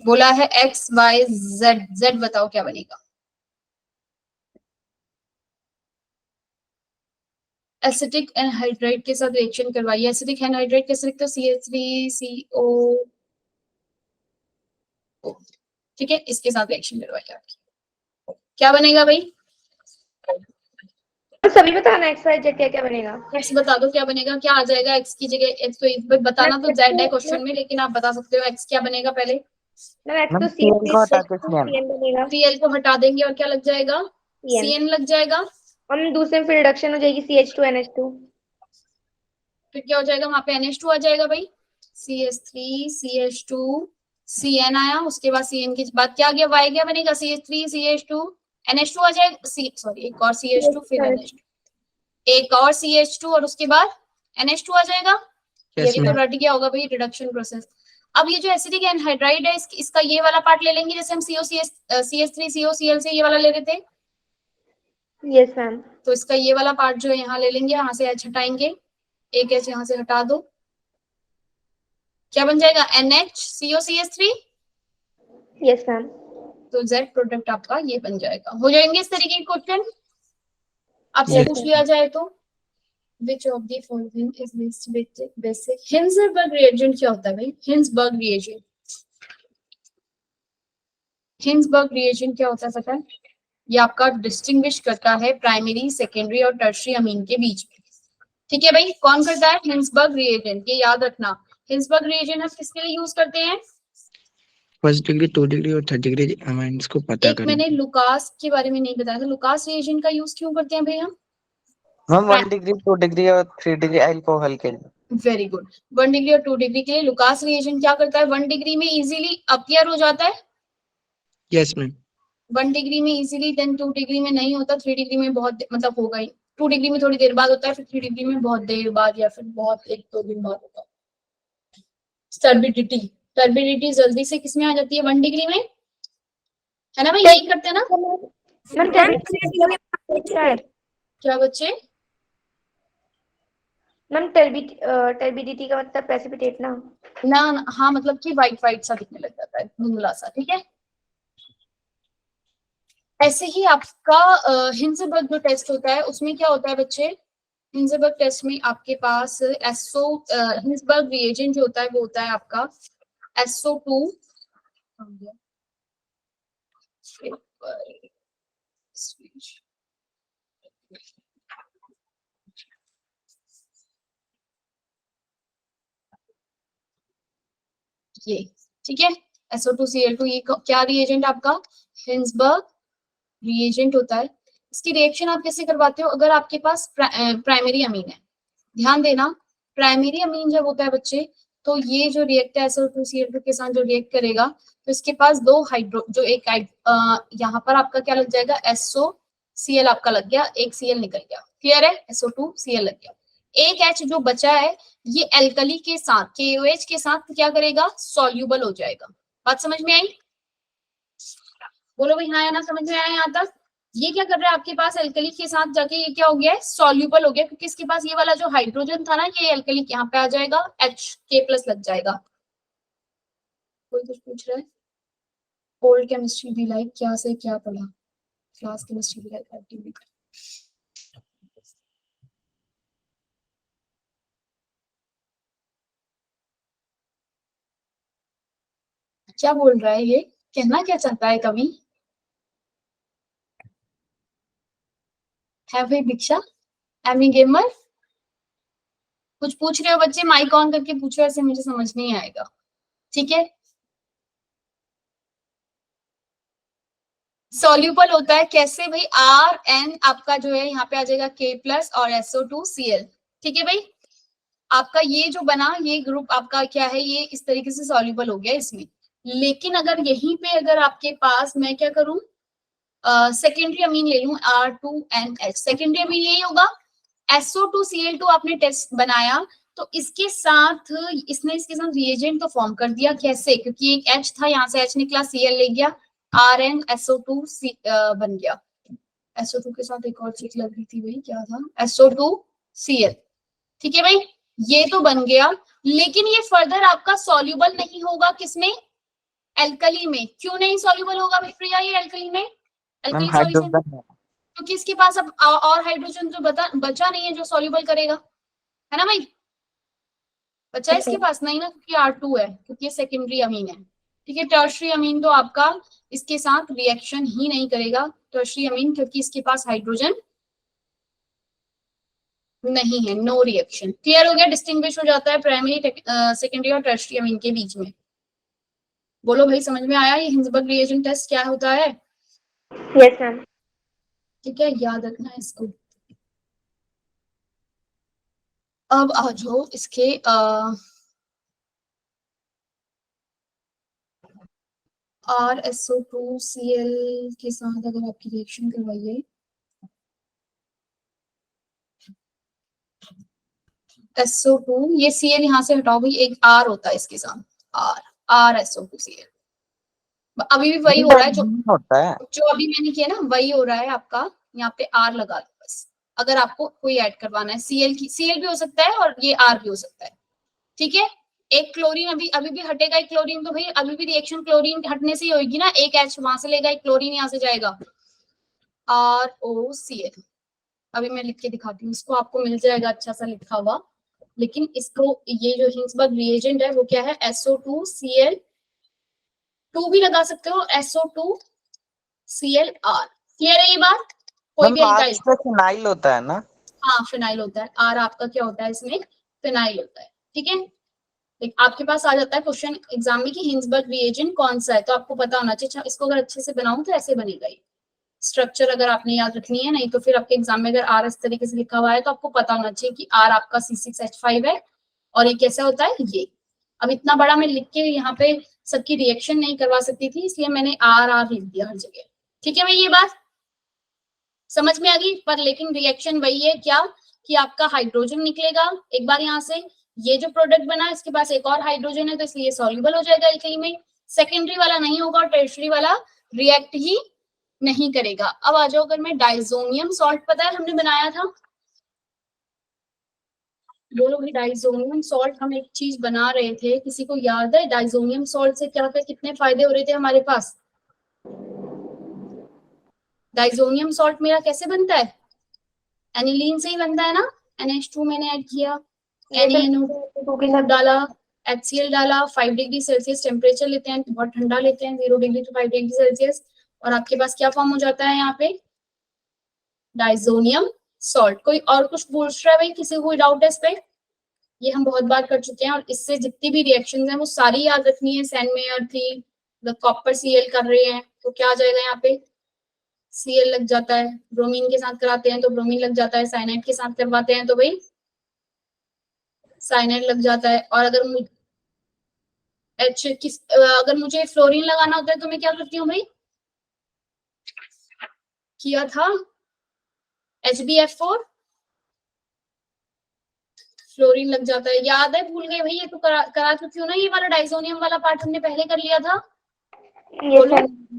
बोला है X Y Z, Z बताओ क्या बनेगा? एसिटिक एनहाइड्राइड के साथ रिएक्शन करवाई है। एसिटिक एनहाइड्राइड कैसे लिखते हो? CH3CO, ठीक है, इसके साथ रिएक्शन करवाई आपकी, क्या बनेगा भाई? सभी बताना एक्स वाई जेड क्या क्या बनेगा। एक्स बता दो क्या बनेगा, क्या आ जाएगा एक्स की जगह? एक्स तो बताना तो जेड है क्वेश्चन में, लेकिन आप बता सकते हो एक्स क्या बनेगा पहले। मैम एक्स तो मैम CL को हटा के CN बनेगा। Cl को हटा देंगे और क्या लग जाएगा? CN लग जाएगा। हम दूसरे में फिर रिडक्शन हो जाएगी CH2NH2। फिर क्या हो जाएगा? वहां पे NH2 आ जाएगा भाई। CH3CH2 CN आया, उसके बाद CN के बाद क्या आ गया? Y क्या बनेगा? CH3CH2 NH2 आ जाएगा, सॉरी एक और CH2 फिर NH2, एक और CH2 और उसके बाद NH2 आ जाएगा। Yes, ये तो ma'am. रट गया होगा भाई रिडक्शन प्रोसेस। अब ये जो एसिडिक एनहाइड्राइड है इसका ये वाला पार्ट ले लेंगे, जैसे हम CH3COCl से ये वाला ले रहे थे। Yes ma'am. तो इसका ये वाला पार्ट जो है यहाँ ले लेंगे, यहाँ से H हटाएंगे, एक H यहाँ से हटा दो, क्या बन जाएगा? NHCOCH3। Yes ma'am. तो Z प्रोडक्ट आपका ये बन जाएगा। हो जाएंगे इस तरीके के क्वेश्चन आपसे Yes. पूछ लिया जाए तो। Which of the following is least basic? Hinsberg reagent क्या होता है भाई? हिंसबर्ग रिएजेंट, हिंसबर्ग रिएजेंट क्या होता है पता है? ये आपका डिस्टिंग्विश करता है प्राइमरी, सेकेंडरी और टर्शियरी अमीन के बीच में। ठीक है भाई, कौन करता है? हिंसबर्ग रिएजेंट, ये याद रखना। हिंसबर्ग रिएजेंट हम किसके लिए यूज करते हैं? फर्स्ट डिग्री, 2 डिग्री और 3rd डिग्री अमाइंस को पता एक करें। मैंने लुकास के बारे में नहीं बताया था, लुकास रिएजेंट का यूज क्यों करते हैं भाई हम? हम 1 डिग्री 2 डिग्री और 3 डिग्री अल्कोहल के लिए। Very good. 1 डिग्री और 2 डिग्री के लिए लुकास रिएजेंट क्या करता है? 1 डिग्री में इजीली अपीयर हो जाता है, यस मैम। 1 डिग्री में इजीली, देन 2 डिग्री में नहीं होता, 3 डिग्री में बहुत मतलब होगा ही, 2 डिग्री में थोड़ी देर बाद होता है, फिर 3 डिग्री में बहुत देर बाद या फिर बहुत 1-2 दिन बाद होता है। टर्बिडिटी, टर्बिडिटी जल्दी से किसमें आ जाती है? 1 डिग्री में, है ना भाई? यही करते हैं ना मैम क्या बच्चे? मैम टर्बिडिटी का मतलब प्रेसिपिटेट ना। ना हाँ, मतलब कि व्हाइट व्हाइट सा दिखने लग जाता है, धुंधला सा, ठीक है। ऐसे ही आपका हिंसबर्ग जो टेस्ट होता है उसमें क्या होता है बच्चे? हिंसबर्ग टेस्ट में आपके पास हिंसबर्ग रिएजेंट जो होता है वो होता है आपका SO2, ये ठीक है, SO2Cl2, ये क्या रिएजेंट आपका? हिंसबर्ग रिएजेंट होता है। इसकी रिएक्शन आप कैसे करवाते हो? अगर आपके पास प्राइमरी अमीन है, ध्यान देना, प्राइमरी अमीन जब होता है बच्चे, तो ये जो रिएक्ट है SO2Cl2 के साथ जो रिएक्ट करेगा, तो इसके पास दो हाइड्रो, जो एक यहाँ पर आपका क्या लग जाएगा? SOCl आपका लग गया, एक Cl निकल गया, क्लियर है? SO2Cl लग गया, एक H जो बचा है ये एल्कली के साथ, KOH के साथ क्या करेगा? सॉल्यूबल हो जाएगा। बात समझ में आई? बोलो भाई हाँ या ना, समझ में आया यहाँ तक? ये क्या कर रहा है आपके पास? एल्कली के साथ जाके ये क्या हो गया है? सॉल्यूबल हो गया, क्योंकि इसके पास ये वाला जो हाइड्रोजन था ना, ये एल्कली यहाँ पे आ जाएगा, HK+ लग जाएगा। कोई कुछ पूछ रहा है? ओल्ड केमिस्ट्री भी लाइक क्या से क्या पढ़ा? क्लास केमिस्ट्री भी लाइक एक्टिविटी। क्या बोल रहा है ये? कहना क्या चाहता है कवि? है भाई दीक्षा, एमी गेमर, कुछ पूछ रहे हो बच्चे, माइक ऑन करके पूछो, ऐसे मुझे समझ नहीं आएगा। ठीक है, सॉल्यूबल होता है कैसे भाई, RN आपका जो है यहाँ पे आ जाएगा K+ और SO2Cl। ठीक है भाई, आपका ये जो बना ये ग्रुप आपका क्या है, ये इस तरीके से सॉल्यूबल हो गया इसमें। लेकिन अगर यहीं पे अगर आपके पास मैं क्या करूं, सेकेंडरी अमीन ले लूं R2NH, सेकेंडरी अमीन यही होगा। SO2Cl2 आपने टेस्ट बनाया तो इसके साथ इसने इसके साथ रिएजेंट तो फॉर्म कर दिया। कैसे, क्योंकि एक H था, यहाँ से H निकला, Cl ले गया, RnSO2 बन गया। SO2 के साथ एक और चीज लग रही थी भाई, क्या था, SO2Cl। ठीक है भाई, ये तो बन गया, लेकिन ये फर्दर आपका सॉल्यूबल नहीं होगा किसमें, एल्कली में। क्यों नहीं सॉल्यूबल होगा भाई प्रिया ये एल्कली में, मैम एल्कली सॉल्यूशन, हाइड्रोजन क्योंकि इसके पास अब और हाइड्रोजन जो बचा नहीं है जो सॉल्यूबल करेगा, है ना भाई, बचा है इसके पास नहीं ना, क्योंकि R2 है, क्योंकि ये सेकेंडरी अमीन है। ठीक है, टर्शरी अमीन तो आपका इसके साथ रिएक्शन ही नहीं करेगा, टर्शरी अमीन, क्योंकि इसके पास हाइड्रोजन नहीं है, नो रिएक्शन। क्लियर हो गया, डिस्टिंग्विश हो जाता है प्राइमरी सेकेंडरी और टर्शरी अमीन के बीच में। बोलो भाई, समझ में आया ये हिंसबर्ग रिएजेंट टेस्ट क्या होता है? Yes ma'am. ठीक है, याद रखना है इसको। अब आ जाओ इसके RSO2Cl के साथ अगर आपकी रिएक्शन करवाइए, SO2, ये Cl यहाँ से हटाओ भाई, एक R होता है इसके साथ, RSO2Cl। अभी भी वही हो रहा है होता है। जो अभी मैंने किया ना, वही हो रहा है आपका। यहाँ पे R लगा दो बस, अगर आपको कोई ऐड करवाना है। Cl भी हो सकता है और ये R भी हो सकता है। ठीक है, एक क्लोरीन अभी भी हटेगा, एक क्लोरीन, तो भाई अभी भी रिएक्शन क्लोरीन हटने से ही होगी ना, एक H वहां से लेगा, एक क्लोरीन यहाँ से जाएगा, ROCl। अभी मैं लिख के दिखाती हूँ इसको, आपको मिल जाएगा अच्छा सा लिखा हुआ। लेकिन इसको ये जो हिंसबर्ग रिएजेंट है वो क्या है, SO2Cl2 भी लगा सकते हो, SO2ClR। क्लियर है ये बात? कोई भी मैम एल्काइल, फिनाइल होता है ना? हाँ फिनाइल होता है, R आपका क्या होता है इसमें, फिनाइल होता है। ठीक है, आपके पास आ जाता है क्वेश्चन एग्जाम में कि हिंसबर्ग रिएजेंट कौन सा है, तो आपको पता होना चाहिए। इसको अगर अच्छे से बनाऊं तो ऐसे बनेगा ये स्ट्रक्चर, अगर आपने याद रखनी है, नहीं तो फिर आपके एग्जाम में अगर R इस तरीके से लिखा हुआ है तो आपको पता होना चाहिए कि R आपका C6H5 है और ये कैसा होता है ये। अब इतना बड़ा मैं लिख के यहाँ पे सबकी रिएक्शन नहीं करवा सकती थी, इसलिए मैंने R लिख दिया हर जगह। ठीक है भाई, ये बात समझ में आ गई। पर लेकिन रिएक्शन वही है क्या, कि आपका हाइड्रोजन निकलेगा एक बार यहाँ से, ये जो प्रोडक्ट बना इसके पास एक और हाइड्रोजन है तो इसलिए सॉल्युबल हो जाएगा एल्कली में, सेकेंडरी वाला नहीं होगा और टर्शरी वाला रिएक्ट ही नहीं करेगा। अब आ जाओ, अगर मैं डाइजोनियम सॉल्ट, पता है हमने बनाया था, बोलो भाई, डाइजोनियम सॉल्ट हम एक चीज बना रहे थे, किसी को याद है डाइजोनियम सॉल्ट से क्या कितने फायदे हो रहे थे हमारे पास? डाइजोनियम सॉल्ट मेरा कैसे बनता है, एनिलीन से ही बनता है ना, NH2 मैंने ऐड किया, NaNO2 डाला, HCl डाला, 5 डिग्री सेल्सियस टेम्परेचर लेते हैं, बहुत ठंडा लेते हैं, 0 डिग्री टू 5 डिग्री सेल्सियस, और आपके पास क्या फॉर्म हो जाता है यहाँ पे, डाइजोनियम सॉल्ट। कोई और कुछ पूछ रहा है भाई, किसी को कोई डाउट है इस पे? ये हम बहुत बार कर चुके हैं और इससे जितनी भी रिएक्शन है वो सारी याद रखनी है। सैंडमेयर थी, कॉपर Cl कर रहे हैं तो क्या आ जाएगा यहाँ पे, Cl लग जाता है, ब्रोमीन के साथ कराते हैं तो ब्रोमीन लग जाता है, साइनाइड के साथ करवाते हैं तो भाई साइनाइड लग जाता है। और अगर अगर मुझे फ्लोरीन लगाना होता है तो मैं क्या करती हूँ भाई, किया था HbF4, फ्लोरीन लग जाता है, याद है, भूल गए भाई, ये तो करा चुकी हूँ ना, ये वाला डाइजोनियम वाला पार्ट हमने पहले कर लिया था। बोलो,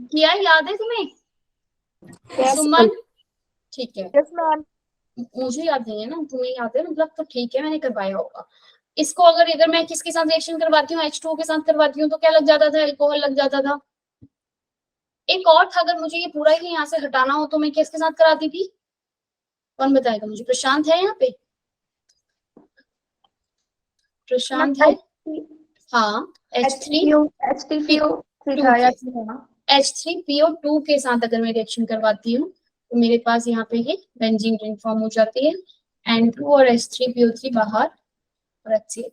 किया है, याद है तुम्हें? सुमन, ठीक है, मुझे याद नहीं है ना, तुम्हें याद है मतलब, तो ठीक है, मैंने करवाया होगा इसको। अगर मैं किसके साथ रिएक्शन करवाती हूँ, H2O के साथ करवाती हूँ तो क्या लग जाता था, अल्कोहल लग जाता था। एक और था, अगर मुझे ये पूरा ही यहाँ से हटाना हो तो मैं किसके साथ कराती थी, कौन बताएगा मुझे? प्रशांत है यहाँ पे? प्रशांत है? हाँ, H3PO2 के साथ अगर मैं रिएक्शन करवाती हूँ तो मेरे पास यहाँ पे ये बेंजीन रिंग फॉर्म हो जाती है, N2 और H3PO3 बाहर और HCl,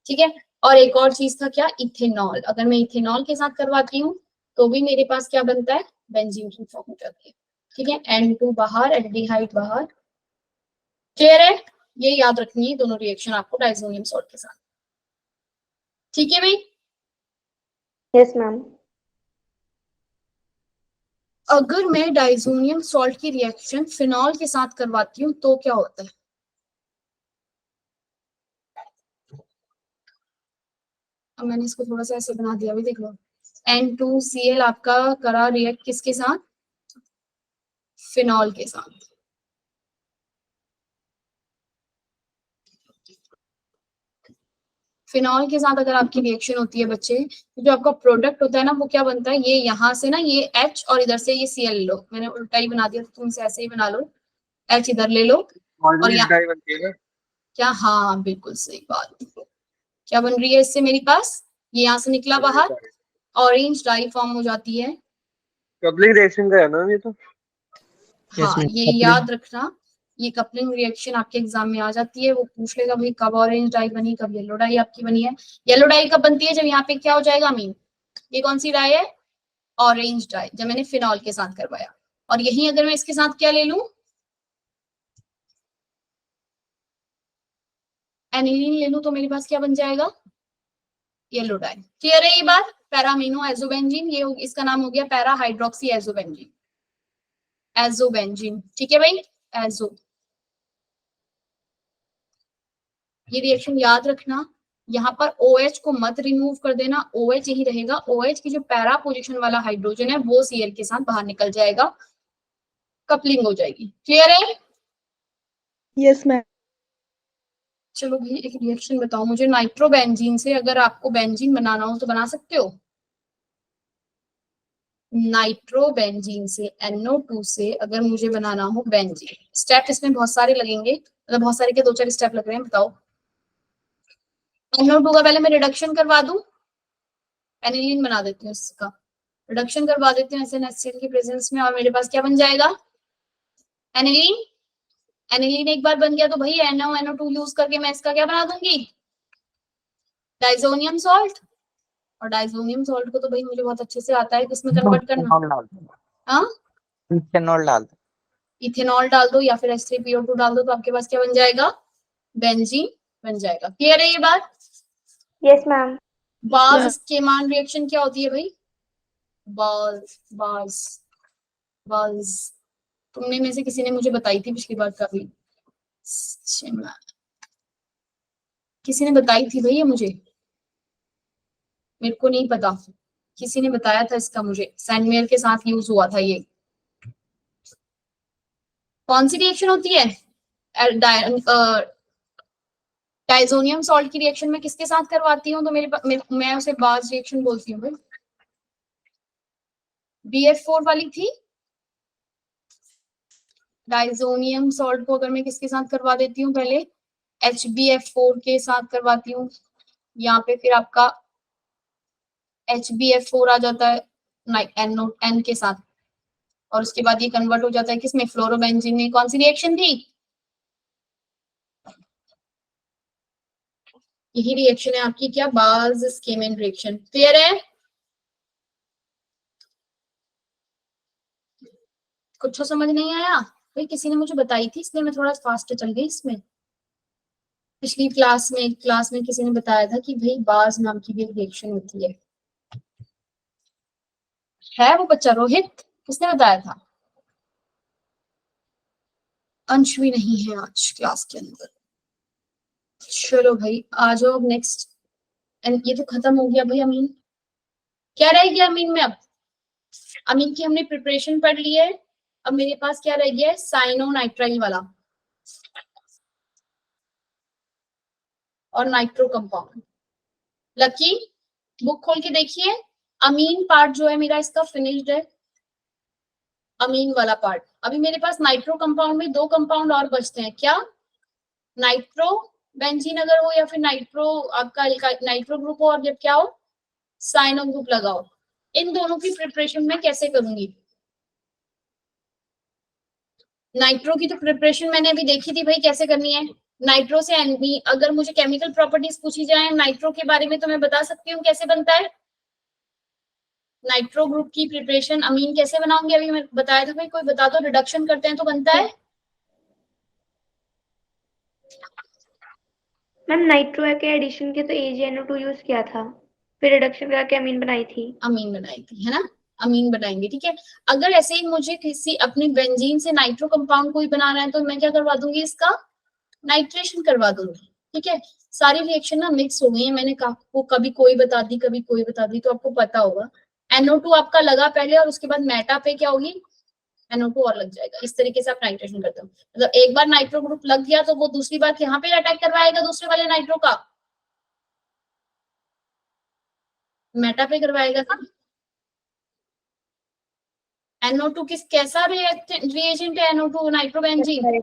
ठीक है। और एक और चीज था क्या, इथेनॉल। अगर मैं इथेनॉल के साथ करवाती हूँ तो भी मेरे पास क्या बनता है, बेंजीन की फॉर्म हो जाती है, ठीक है। N2 बाहर, एल्डिहाइड बाहर। क्लियर है, ये याद रखनी है दोनों रिएक्शन आपको डाइजोनियम सॉल्ट के साथ, ठीक है भाई। Yes ma'am. अगर मैं डाइजोनियम सॉल्ट की रिएक्शन फिनॉल के साथ करवाती हूँ तो क्या होता है, अब मैंने इसको थोड़ा सा ऐसे बना दिया, अभी देख लो। N2Cl आपका करा रिएक्ट किसके साथ, फिनॉल के साथ। फिनॉल के साथ अगर आपकी रिएक्शन होती है बच्चे, तो जो आपका प्रोडक्ट होता है ना वो क्या बनता है, ये यहाँ से ना ये H और इधर से ये Cl लो, मैंने उल्टा ही बना दिया तो तुम इसे ऐसे ही बना लो, H इधर ले लो और ऑरेंज यहाँ डाई बनती है ना। क्या, हाँ बिल्कुल सही बात। क्या बन रही है इससे मेरे पास, ये यहाँ से निकला बाहर, ऑरेंज डाई फॉर्म हो जाती है। कपलिंग रिएक्शन का है ना ये तो। हाँ ma'am, ये coupling. याद रखना, ये कपलिंग रिएक्शन आपके एग्जाम में आ जाती है, वो पूछ लेगा भाई कब ऑरेंज डाई बनी, कब येलो डाई आपकी बनी है। येलो डाई कब बनती है, जब यहाँ पे क्या हो जाएगा मीन, ये कौन सी डाई है, ऑरेंज डाई, जब मैंने फिनॉल के साथ करवाया। और यही अगर मैं इसके साथ क्या ले लूं, एनिलीन ले लूं, तो मेरे पास क्या बन जाएगा, येलो डाई। क्लियर है ये बात, पैरामीनो एजोबेंजीन, ये इसका नाम हो गया पैरा हाइड्रोक्सी एजोबेंजीन, एजोबेंजीन, ठीक है भाई, एजो। ये रिएक्शन याद रखना, यहाँ पर OH को मत रिमूव कर देना, OH यही रहेगा, OH की जो पैरा पोजीशन वाला हाइड्रोजन है वो Cl के साथ बाहर निकल जाएगा, कपलिंग हो जाएगी। क्लियर है, यस मैम। चलो भाई एक रिएक्शन बताओ मुझे, नाइट्रोबेंजीन से अगर आपको बेंजीन बनाना हो तो बना सकते हो, नाइट्रोबेंजीन से NO2 से अगर मुझे बनाना हो बेंजीन, स्टेप इसमें बहुत सारे लगेंगे, मतलब बहुत सारे के 2-4 स्टेप लग रहे हैं, बताओ। NO2 का पहले मैं रिडक्शन करवा दूं, एनिलीन बना देती हूँ, इसका रिडक्शन करवा देती हूँ SnHCl की प्रेजेंस में, और मेरे पास क्या बन जाएगा, एनिलीन। एनिलीन एक बार बन गया तो भाई NO2 यूज करके मैं इसका क्या बना दूंगी, डाइजोनियम सॉल्ट। और डाइजोनियम सॉल्ट को तो भाई मुझे बहुत अच्छे से आता है किसमें कन्वर्ट करना, इथेनॉल डाल दो, हाँ इथेनॉल डाल दो। इथेनॉल डाल दो या फिर H3PO2 डाल दो, तो आपके पास क्या बन जाएगा, बेंजीन बन जाएगा। क्लियर है ये बात। Yes ma'am. बाज केमान रिएक्शन क्या होती है भाई, बाज बाज बाज, तुमने में से किसी ने मुझे बताई थी पिछली बार का भी, किसी ने बताई थी भैया मुझे, मेरे को नहीं पता, किसी ने बताया था इसका मुझे, सैंडमेयर के साथ यूज हुआ था ये। कौन सी रिएक्शन होती है, डाइजोनियम सॉल्ट की रिएक्शन में किसके साथ करवाती हूँ तो मैं उसे बाज रिएक्शन बोलती हूँ। BF4 वाली थी, डाइजोनियम सॉल्ट को अगर मैं किसके साथ करवा देती हूँ, पहले HBF4 के साथ करवाती हूँ, यहाँ पे फिर आपका HBF4 आ जाता है N के साथ, और उसके बाद ये कन्वर्ट हो जाता है किसमें, फ्लोरोबेंजीन में। कौन सी रिएक्शन थी, यही रिएक्शन है आपकी क्या, बाज स्केमेन रिएक्शन। क्लियर है, कुछ समझ नहीं आया भाई, किसी ने मुझे बताई थी इसलिए मैं थोड़ा फास्ट चल गई इसमें। पिछली क्लास में किसी ने बताया था कि भाई बाज नाम की भी रिएक्शन होती है वो बच्चा रोहित, किसने बताया था, अंश भी नहीं है आज क्लास के अंदर। चलो भाई आ जाओ अब नेक्स्ट, ये तो खत्म हो गया भाई। अमीन क्या रह गया, अमीन में अब अमीन की हमने प्रिपरेशन पढ़ ली है, अब मेरे पास क्या रह गया है, साइनोनाइट्राइल वाला और नाइट्रो कंपाउंड। लकी बुक खोल के देखिए, अमीन पार्ट जो है मेरा इसका फिनिश्ड है, अमीन वाला पार्ट। अभी मेरे पास नाइट्रो कंपाउंड में 2 कंपाउंड और बचते हैं, क्या, नाइट्रो बेंजीन अगर हो या फिर नाइट्रो आपका नाइट्रो ग्रुप हो, और जब क्या हो साइनो ग्रुप लगाओ। इन दोनों की प्रिपरेशन मैं कैसे करूंगी, नाइट्रो की तो प्रिपरेशन मैंने अभी देखी थी भाई कैसे करनी है, नाइट्रो से एनबी, अगर मुझे केमिकल प्रॉपर्टीज पूछी जाए नाइट्रो के बारे में तो मैं बता सकती हूँ कैसे बनता है। नाइट्रो ग्रुप की प्रिपरेशन अमीन कैसे बनाऊंगी, अभी मैं बताया था भाई, कोई बता दो। रिडक्शन करते हैं तो बनता है। मैम नाइट्रो के एडिशन के तो AgNO2 यूज किया था, फिर रिडक्शन करके अमीन बनाई थी। अमीन बनाई थी, है ना, अमीन बनाएंगे, ठीक है। अगर ऐसे ही मुझे किसी अपने बेंजीन से नाइट्रो कंपाउंड कोई बनाना है तो मैं क्या करवा दूंगी, इसका नाइट्रेशन करवा दूंगी, ठीक है। सारी रिएक्शन ना मिक्स हो गई है, मैंने आपको कभी कोई बता दी कभी कोई बता दी, तो आपको पता होगा। NO2 आपका लगा पहले और उसके बाद मेटा पे क्या होगी, NO2 और लग जाएगा। इस तरीके से आप नाइट्रेशन करते हो, मतलब एक बार नाइट्रो ग्रुप लग गया तो वो दूसरी बार यहाँ पे अटैक करवाएगा दूसरे वाले नाइट्रो का, मेटा पे करवाएगा ना। NO2 किस कैसा रिएजेंट है, NO2 नाइट्रोबेंजीन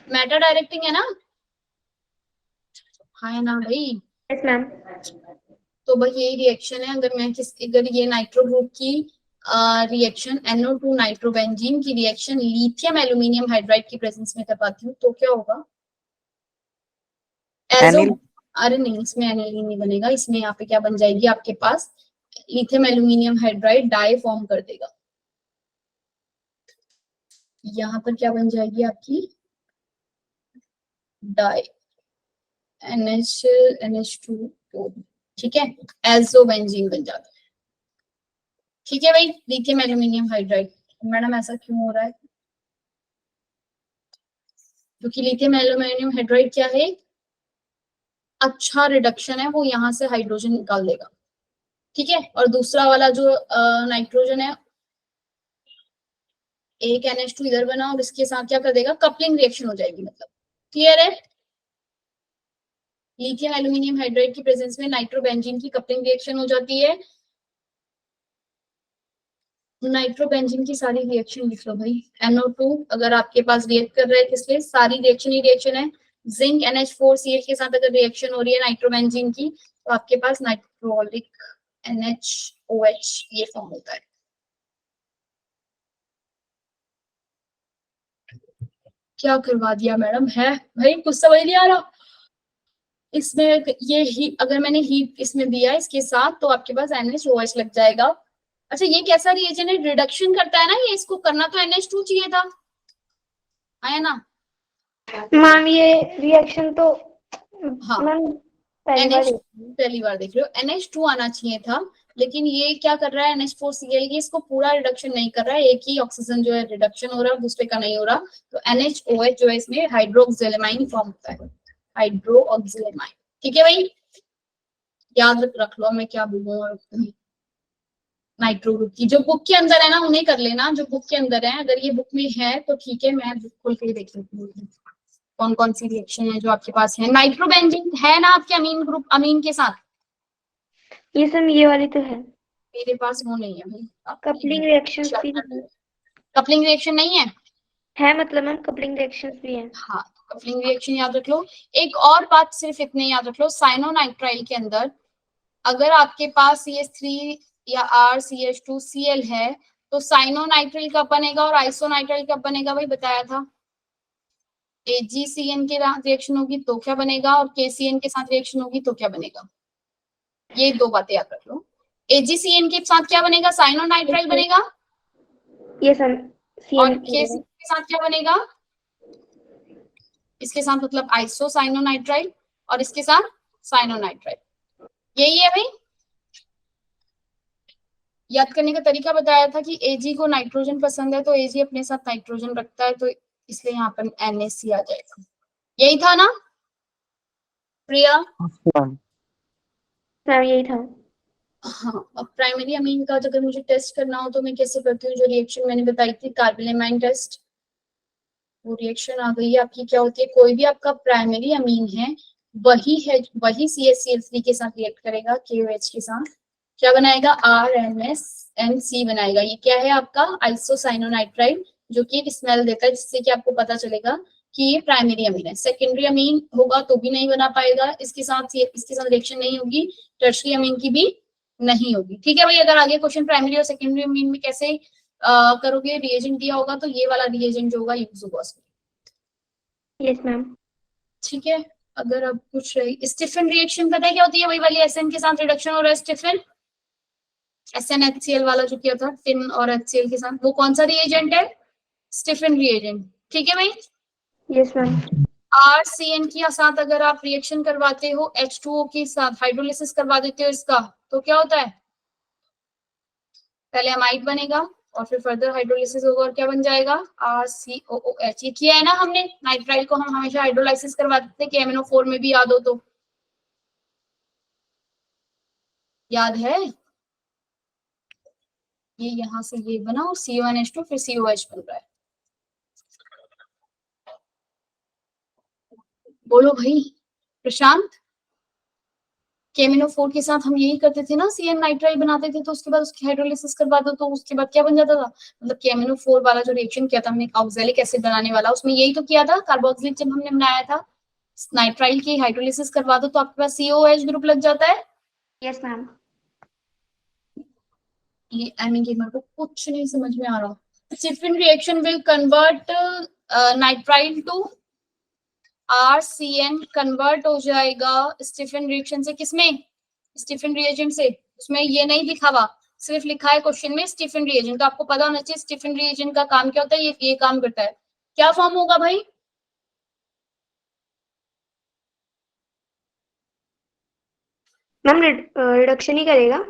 मेटा डायरेक्टिंग है ना, हाँ ना भाई। Yes ma'am. तो भाई यही रिएक्शन है, अगर ये नाइट्रो ग्रुप की रिएक्शन NO2 नाइट्रोबेंजीन की रिएक्शन लिथियम एल्यूमिनियम हाइड्राइड की प्रेजेंस में करवाती हूँ तो क्या होगा, अरे नहीं, इसमें एनिलीन नहीं बनेगा, इसमें यहाँ पे क्या बन जाएगी आपके पास, लिथियम एल्यूमिनियम हाइड्राइड डाई फॉर्म कर देगा। यहाँ पर क्या बन जाएगी आपकी डाई NH2, ठीक है, एल्सोबेंजीन बन जाता है, ठीक है भाई, लिथियम एल्यूमिनियम हाइड्राइड। मैडम ऐसा क्यों हो रहा है, क्योंकि लिथियम एल्यूमिनियम हाइड्राइड क्या है, अच्छा रिडक्शन है, वो यहाँ से हाइड्रोजन निकाल देगा, ठीक है। और दूसरा वाला जो नाइट्रोजन है, एक NH2 इधर बना और इसके साथ क्या कर देगा, कपलिंग रिएक्शन हो जाएगी, मतलब क्लियर है। लिथियम एल्यूमिनियम हाइड्राइड की प्रेजेंस में नाइट्रोबेंजीन की कपलिंग रिएक्शन हो जाती है। नाइट्रोबेंजीन की सारी रिएक्शन लिख लो भाई। NO2 अगर आपके पास रिएक्ट कर रहा है किसलिए, सारी रिएक्शन ही रिएक्शन है। जिंक NH4Cl के साथ अगर रिएक्शन हो रही है नाइट्रोबेंजीन की तो आपके पास नाइट्रोलिक NHOH ये फॉर्म होता है। क्या करवा दिया मैडम, है भाई कुछ समझ नहीं आ रहा इसमें। ये ही अगर मैंने हीट इसमें दिया इसके साथ तो आपके पास NHOH लग जाएगा। अच्छा ये कैसा रिएजेंट है, रिडक्शन करता है ना ये, इसको करना तो NH2 चाहिए था, है ना मैम ये रिएक्शन तो हाँ मैम पहली बार देख रहे हो, NH2 आना चाहिए था, लेकिन ये क्या कर रहा है NH4Cl की, इसको पूरा रिडक्शन नहीं कर रहा है, एक ही ऑक्सीजन जो है रिडक्शन हो रहा है, दूसरे का नहीं हो रहा। तो NHOH जो है इसमें हाइड्रोक्सिलेमाइन फॉर्म होता है, हाइड्रोक्सिलेमाइन, ठीक है भाई, याद रख लो मैं क्या बोलूँ। नाइट्रो ग्रुप की जो बुक के अंदर है ना उन्हें कर लेना, जो बुक के अंदर है, अगर ये बुक में है तो ठीक है, मैं बुक खोल के देख लेती हूँ कौन कौन सी रिएक्शन है जो आपके पास है। नाइट्रोबेंजीन है ना आपके अमीन ग्रुप, अमीन के साथ, ये सब ये वाली तो है, मेरे पास वो नहीं है भाई। कपलिंग रिएक्शंस भी कपलिंग रिएक्शन नहीं है मतलब मैम, कपलिंग रिएक्शंस भी है। हाँ तो कपलिंग रिएक्शन याद रख लो। एक और बात सिर्फ इतने याद रख लो, साइनोनाइट्राइल के अंदर अगर आपके पास CH3 या RCH2Cl है तो साइनोनाइट्राइल कब बनेगा और आइसोनाइट्राइल कब बनेगा भाई, बताया था। AgCN के साथ रिएक्शन होगी तो क्या बनेगा और KCN के साथ रिएक्शन होगी तो क्या बनेगा, ये दो बातें याद रख लो। AgCN के साथ क्या बनेगा, साइनोनाइट्राइल बनेगा, ये सब और KCN के साथ क्या बनेगा, इसके साथ मतलब आइसोसाइनोनाइट्राइल और इसके साथ साइनोनाइट्राइल, यही है भाई। याद करने का तरीका बताया था कि Ag को नाइट्रोजन पसंद है तो Ag अपने साथ नाइट्रोजन रखता है, तो इसलिए यहाँ पर NaC आ जाएगा, यही था ना प्रिया। मैम यही था। हाँ अब प्राइमरी अमीन का अगर मुझे टेस्ट करना हो तो मैं कैसे करती हूँ, जो रिएक्शन मैंने बताई थी कार्बोनिलामाइन टेस्ट, वो रिएक्शन आ गई है आपकी। क्या होती है, कोई भी आपका प्राइमरी अमीन है वही CH3 के साथ रिएक्ट करेगा KOH के साथ, क्या बनाएगा RNSNC बनाएगा। ये क्या है आपका आइसोसाइनोनाइट्राइल, जो कि स्मेल देता है, जिससे कि आपको पता चलेगा कि ये प्राइमरी अमीन है। सेकेंडरी अमीन होगा तो भी नहीं बना पाएगा, इसके साथ रिएक्शन नहीं होगी, टर्शरी अमीन की भी नहीं होगी, ठीक है भाई। अगर आगे क्वेश्चन प्राइमरी और सेकेंडरी अमीन में कैसे करोगे, रिएजेंट दिया होगा तो ये वाला रिएजेंट जो होगा यूज होगा उसमें। Yes ma'am. ठीक है, अगर अब कुछ रही स्टीफन रिएक्शन पता है क्या होती है? वही वाली एसएन के साथ रिडक्शन हो रहा है स्टीफन, SnHCl वाला जो किया था टिन और HCl के साथ, वो कौन सा रिएजेंट है? Stephen reagent. ठीक है भाई। Yes ma'am. RCN के साथ अगर आप रिएक्शन करवाते हो H2O के साथ, हाइड्रोलिसिस करवा देते हो इसका, तो क्या होता है? पहले अमाइड बनेगा और फिर फर्दर हाइड्रोलिसिस होगा और क्या बन जाएगा? RCOOH। ये किया है ना हमने, नाइट्राइल को हम हमेशा हाइड्रोलाइसिस करवाते थे, KMNO4 में भी याद हो तो, याद है? ये यहाँ से ये बना और CONH2 फिर COH बन रहा है। बोलो भाई प्रशांत, KMNO4 के साथ हम यही करते थे ना, CN नाइट्राइल बनाते थे तो उसके बाद उसकी हाइड्रोलिसिस करवा दो तो उसके बाद क्या बन जाता था? मतलब KMNO4 वाला जो रिएक्शन किया था हमने ऑक्सैलिक एसिड बनाने वाला, उसमें यही तो किया था, कार्बोक्सिलिक जब हमने बनाया था, नाइट्राइल की हाइड्रोलिसिस करवा दो तो आपके पास COOH ग्रुप लग जाता है। Yes ma'am. ये एमी गेमर को कुछ नहीं समझ में आ रहा। Stephen reaction will convert nitrile to RCN, convert हो जाएगा स्टीफन रिएक्शन से, किसमें? स्टीफन रिएजेंट से। उसमें ये नहीं लिखा हुआ, सिर्फ लिखा है क्वेश्चन में स्टीफन रिएजेंट, तो आपको पता होना चाहिए स्टीफन रिएजेंट का काम क्या होता है, ये काम करता है। क्या फॉर्म होगा भाई? मैम रिडक्शन ही करेगा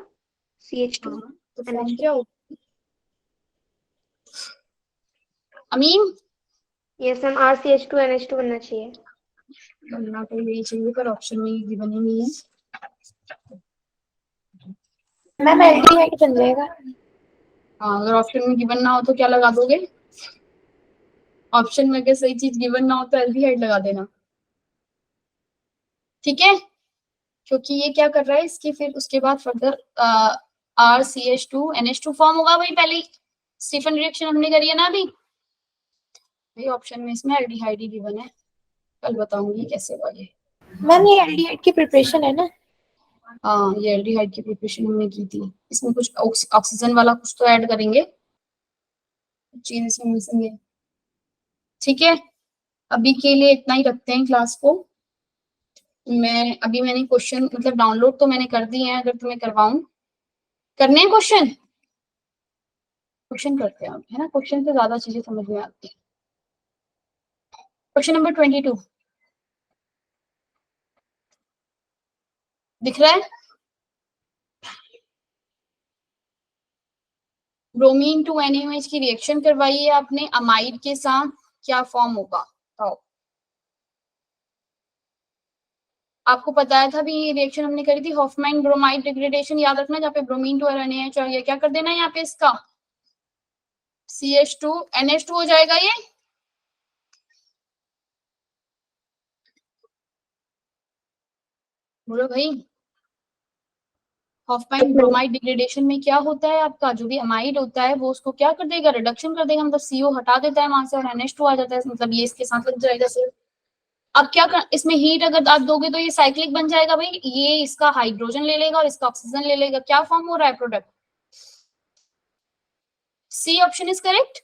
CH2। तो फॉर्म क्या होगा अमीन? यस मैम, RCH2 NH2 बनना चाहिए। बनना तो यही चाहिए पर ऑप्शन में ये बनी नहीं है। मैम एल्डिहाइड बन जाएगा। हाँ, अगर ऑप्शन में गिवन ना हो तो क्या लगा दोगे? ऑप्शन में अगर सही चीज गिवन ना हो तो एल्डिहाइड लगा देना, ठीक है? क्योंकि ये क्या कर रहा है, इसके फिर उसके बाद फर्दर RCH2 NH2 फॉर्म होगा भाई। पहले स्टीफन रिएक्शन हमने करी है ना अभी भाई, ऑप्शन में इसमें एल्डिहाइड ही गिवन है, कल बताऊंगी कैसे वाले। मैम ये एल्डिहाइड की प्रिपरेशन है ना? हाँ, ये एल्डिहाइड की प्रिपरेशन हमने की थी, इसमें कुछ ऑक्सीजन वाला कुछ तो ऐड करेंगे, चीज इसमें मिसिंग है। ठीक है, अभी के लिए इतना ही रखते हैं क्लास को। मैंने क्वेश्चन मतलब डाउनलोड तो मैंने कर दिए हैं, अगर तुम्हें करवाऊं, करने हैं क्वेश्चन? क्वेश्चन करते हैं है ना, क्वेश्चन से ज्यादा चीजें समझ में आती है। क्वेश्चन नंबर 22 दिख रहा है? ब्रोमीन टू NaOH की रिएक्शन करवाई है आपने अमाइड के साथ, क्या फॉर्म होगा बताओ? आपको बताया था भी, ये रिएक्शन हमने करी थी हॉफमैन ब्रोमाइड डिग्रेडेशन, याद रखना, जहाँ पे ब्रोमीन टू NaOH और ये क्या कर देना है यहाँ पे, इसका CH2 NH2 हो जाएगा ये। बोलो भाई, हॉफमैन ब्रोमाइड डिग्रेडेशन में क्या होता है, आपका जो भी अमाइड होता है वो उसको क्या कर देगा, रिडक्शन कर देगा, मतलब CO हटा देता है वहां से और NH2 आ जाता है, मतलब ये इसके साथ लग जाएगा सिर्फ। अब क्या कर, इसमें हीट अगर आप दोगे तो ये साइक्लिक बन जाएगा भाई, ये इसका हाइड्रोजन ले लेगा और इसका ऑक्सीजन ले लेगा, क्या फॉर्म हो रहा है product? C option is correct.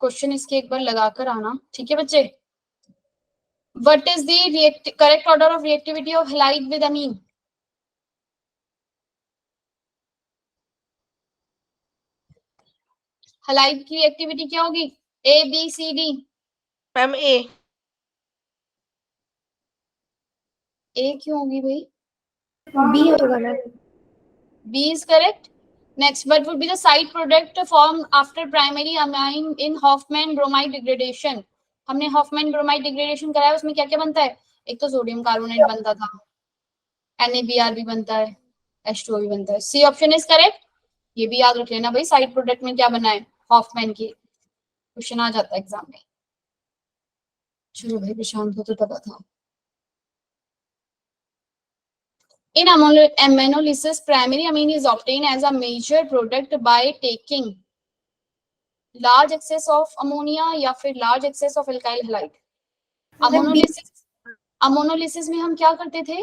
Question इसके एक बार लगाकर आना, ठीक है बच्चे? What is the correct order of reactivity of halide with amine? Halide की रिएक्टिविटी क्या होगी? ABCD। मैम ए। ए क्यों होगी भाई? B होगा ma'am. B is correct. Next, what would be the side product formed after primary amine in Hoffman bromide degradation? हमने Hoffmann bromide degradation कराया, उसमें क्या क्या बनता है? एक तो सोडियम कार्बोनेट बनता था, NaBr भी बनता है, H2O भी बनता है। C option is correct. ये भी याद रख लेना भाई, साइड प्रोडक्ट में क्या बना है, हॉफमैन की, क्वेश्चन आ जाता है एग्जाम में। चलो भाई, प्रशांत को तो पता था। In aminolysis, primary amine is obtained as a major product by taking large excess of ammonia या फिर large excess of alkyl halide. Ammonolysis में हम क्या करते थे?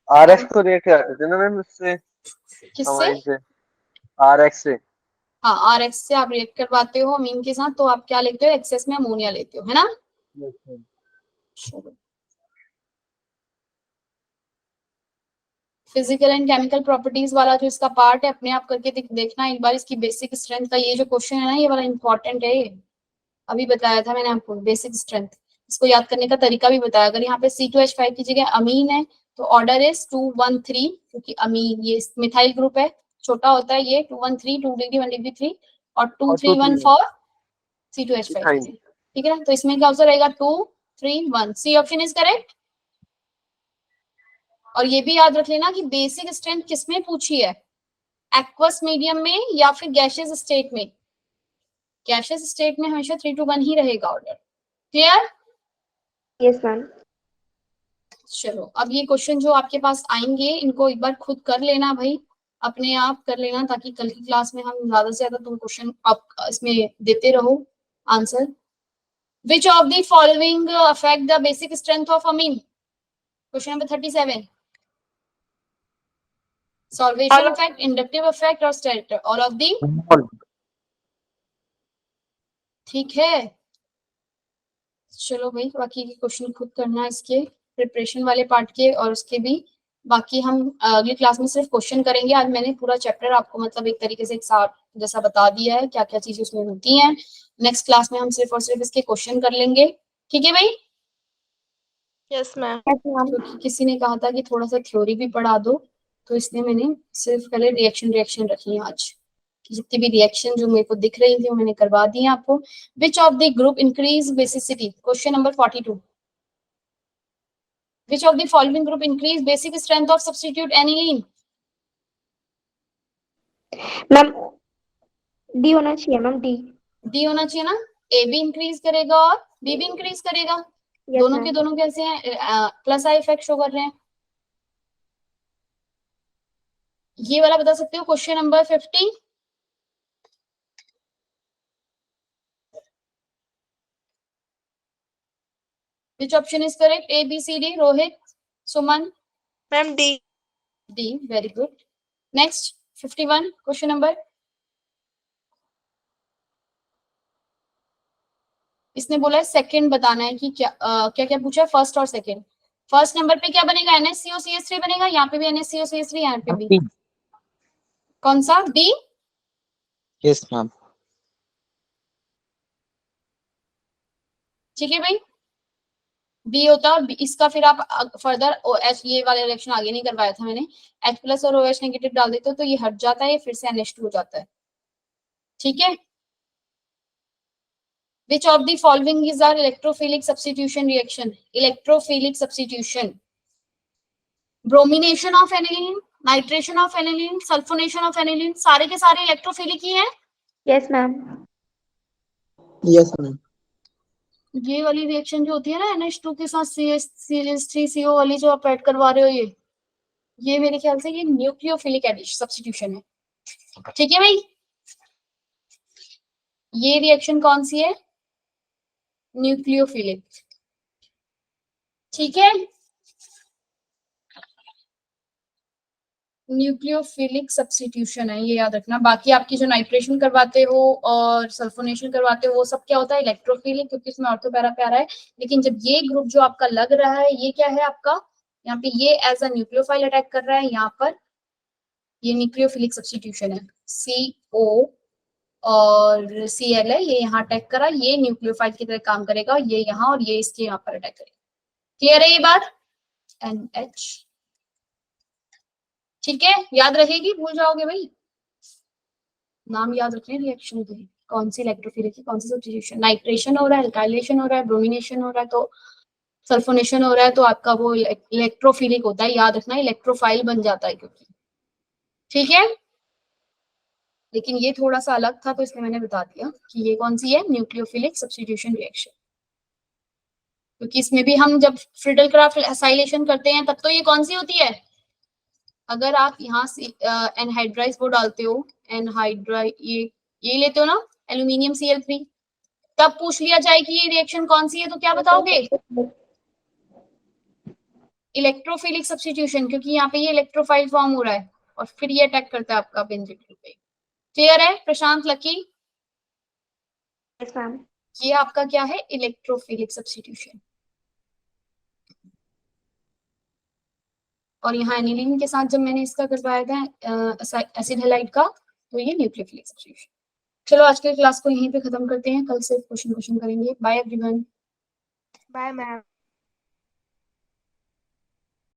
RX को रिएक्ट कराते थे ना मैम, उससे किससे? से RX से हाँ, RX से आप रिएक्ट करवाते हो अमीन के साथ, तो आप क्या लेते हो, एक्सेस में अमोनिया लेते हो, है ना। फिजिकल एंड केमिकल प्रॉपर्टीज वाला जो इसका पार्ट है, अपने आप करके देखना एक बार। इसकी बेसिक स्ट्रेंथ का ये जो क्वेश्चन है ना, ये वाला इंपॉर्टेंट है। ये अभी बताया था मैंने आपको, बेसिक स्ट्रेंथ। इसको याद करने का तरीका भी बताया। अगर यहाँ पे C2H5 की जगह अमीन है तो ऑर्डर इज 213, क्योंकि अमीन ये मिथाइल ग्रुप है, छोटा होता है ये 213, 2 डिग्री 1 डिग्री 3 और 231 फॉर C2H5। ठीक है ना, तो इसमें क्या आंसर रहेगा 231। C option is correct. और ये भी याद रख लेना कि बेसिक स्ट्रेंथ किसमें पूछी है, एक्वस मीडियम में या फिर गैशियस स्टेट में। गैशियस स्टेट में हमेशा 3 to 1 ही रहेगा ऑर्डर। क्लियर। Yes ma'am. चलो, अब ये क्वेश्चन जो आपके पास आएंगे इनको एक बार खुद कर लेना भाई, अपने आप कर लेना, ताकि कल की क्लास में हम ज्यादा से ज्यादा तुम क्वेश्चन आप इसमें देते रहो answer. Which of the following affect the basic strength of amine. Question number 37। Solvation effect, inductive effect और स्टेटर, ऑल ऑफ दी। ठीक है, चलो भाई, बाकी के क्वेश्चन खुद करना इसके प्रिपरेशन वाले पार्ट के, और उसके भी बाकी हम अगली क्लास में सिर्फ क्वेश्चन करेंगे। आज मैंने पूरा चैप्टर आपको मतलब एक तरीके से एक साथ जैसा बता दिया है, क्या क्या चीजें उसमें होती हैं। नेक्स्ट क्लास में हम सिर्फ और सिर्फ इसके क्वेश्चन कर लेंगे। ठीक है भाई। Yes ma'am. क्योंकि किसी ने कहा था कि थोड़ा सा थ्योरी भी पढ़ा दो, तो इसलिए मैंने सिर्फ पहले रिएक्शन रखी है आज, कि जितनी भी रिएक्शन जो मेरे को दिख रही थी वो मैंने करवा दी है आपको। विच of the group increase basicity. Question number 42। Which of the following group increase basic strength of substitute aniline? Ma'am D होना चाहिए मैम, डी। डी होना चाहिए ना। ए भी इंक्रीज करेगा और बी भी इंक्रीज करेगा। दोनों के दोनों कैसे हैं, प्लस आई इफेक्ट शो कर रहे हैं। ये वाला बता सकते हो question number 50। Which option is correct? A, B, C, D. Rohit, Suman. Ma'am D. D, very good. Next 51 question number. इसने बोला है सेकंड बताना है कि क्या क्या क्या पूछा है, फर्स्ट और सेकंड। फर्स्ट नंबर पे क्या बनेगा, NaCO CH3 बनेगा। यहाँ पे भी NaCO CH3, यहाँ पे भी कौन सा, बी। Yes ma'am. ठीक है भाई, बी होता है। और इसका फिर आप फर्दर OH, ये वाला रिएक्शन आगे नहीं करवाया था मैंने, H+ और OH नेगेटिव डाल देते हो तो ये हट जाता है, ये फिर से NH2 हो जाता है। ठीक है। Which of the following is our electrophilic substitution reaction? Electrophilic substitution. Bromination of aniline, nitration of aniline, sulfonation of aniline, सारे के सारे इलेक्ट्रोफिलिक ही हैं। Yes ma'am. Yes ma'am. ये वाली रिएक्शन जो होती है ना NH2 के साथ CH3CO वाली जो आप ऐड करवा रहे हो, ये मेरे ख्याल से ये न्यूक्लियोफिलिक एडिशन सब्स्टिट्यूशन है। ठीक है भाई, ये रिएक्शन कौन सी है, न्यूक्लियोफिलिक। ठीक है, न्यूक्लियोफिलिक सब्स्टिट्यूशन है, ये याद रखना। बाकी आपकी जो नाइट्रेशन करवाते हो और सल्फोनेशन करवाते हो वो सब क्या होता है, इलेक्ट्रोफिलिक, क्योंकि इसमें ऑर्थो पैरा प्यारा है। लेकिन जब ये ग्रुप जो आपका लग रहा है, ये क्या है आपका, यहाँ पे ये एज अ न्यूक्लियोफाइल अटैक कर रहा है, यहाँ पर ये न्यूक्लियोफिलिक सब्स्टिट्यूशन है। CO और Cl है, ये यहाँ अटैक करा, ये न्यूक्लियोफाइल की तरह काम करेगा, ये यहाँ और ये इसके यहाँ पर अटैक करेगा। क्लियर है ये बात, NH। ठीक है, याद रहेगी, भूल जाओगे भाई, नाम याद रखने रिएक्शन के, कौन सी इलेक्ट्रोफिलिक है, कौन सी सब्स्टिट्यूशन। नाइट्रेशन हो रहा है, अल्काइलेशन हो रहा है, ब्रोमिनेशन हो रहा है, तो सल्फोनेशन हो रहा है, तो आपका वो इलेक्ट्रोफिलिक होता है, याद रखना, इलेक्ट्रोफाइल बन जाता है क्योंकि। ठीक है, लेकिन ये थोड़ा सा अलग था तो इसलिए मैंने बता दिया कि ये कौन सी है, न्यूक्लियोफिलिक सब्स्टिट्यूशन रिएक्शन। क्योंकि इसमें भी हम जब फ्रिडल क्राफ्ट एसाइलेशन करते हैं तब तो ये कौन सी होती है, अगर आप यहाँ से एनहाइड्राइज वो डालते हो, एनहाइड्राइज ये लेते हो ना, एल्यूमिनियम Cl3, तब पूछ लिया जाए कि ये रिएक्शन कौन सी है तो क्या बताओगे, इलेक्ट्रोफिलिक सब्स्टिट्यूशन, क्योंकि यहाँ पे ये इलेक्ट्रोफाइल फॉर्म हो रहा है और फिर ये अटैक करता है आपका बेंजीन ग्रुप पे। क्लियर है प्रशांत, लकी? Yes ma'am. ये आपका क्या है, इलेक्ट्रोफिलिक सब्स्टिट्यूशन। और यहाँ एनिलीन के साथ जब मैंने इसका करवाया था एसिड हैलाइड का, तो ये न्यूक्लियोफिलिक सब्स्टिट्यूशन। चलो आज के क्लास को यहीं पे खत्म करते हैं, कल से क्वेश्चन करेंगे। Bye everyone. Bye ma'am.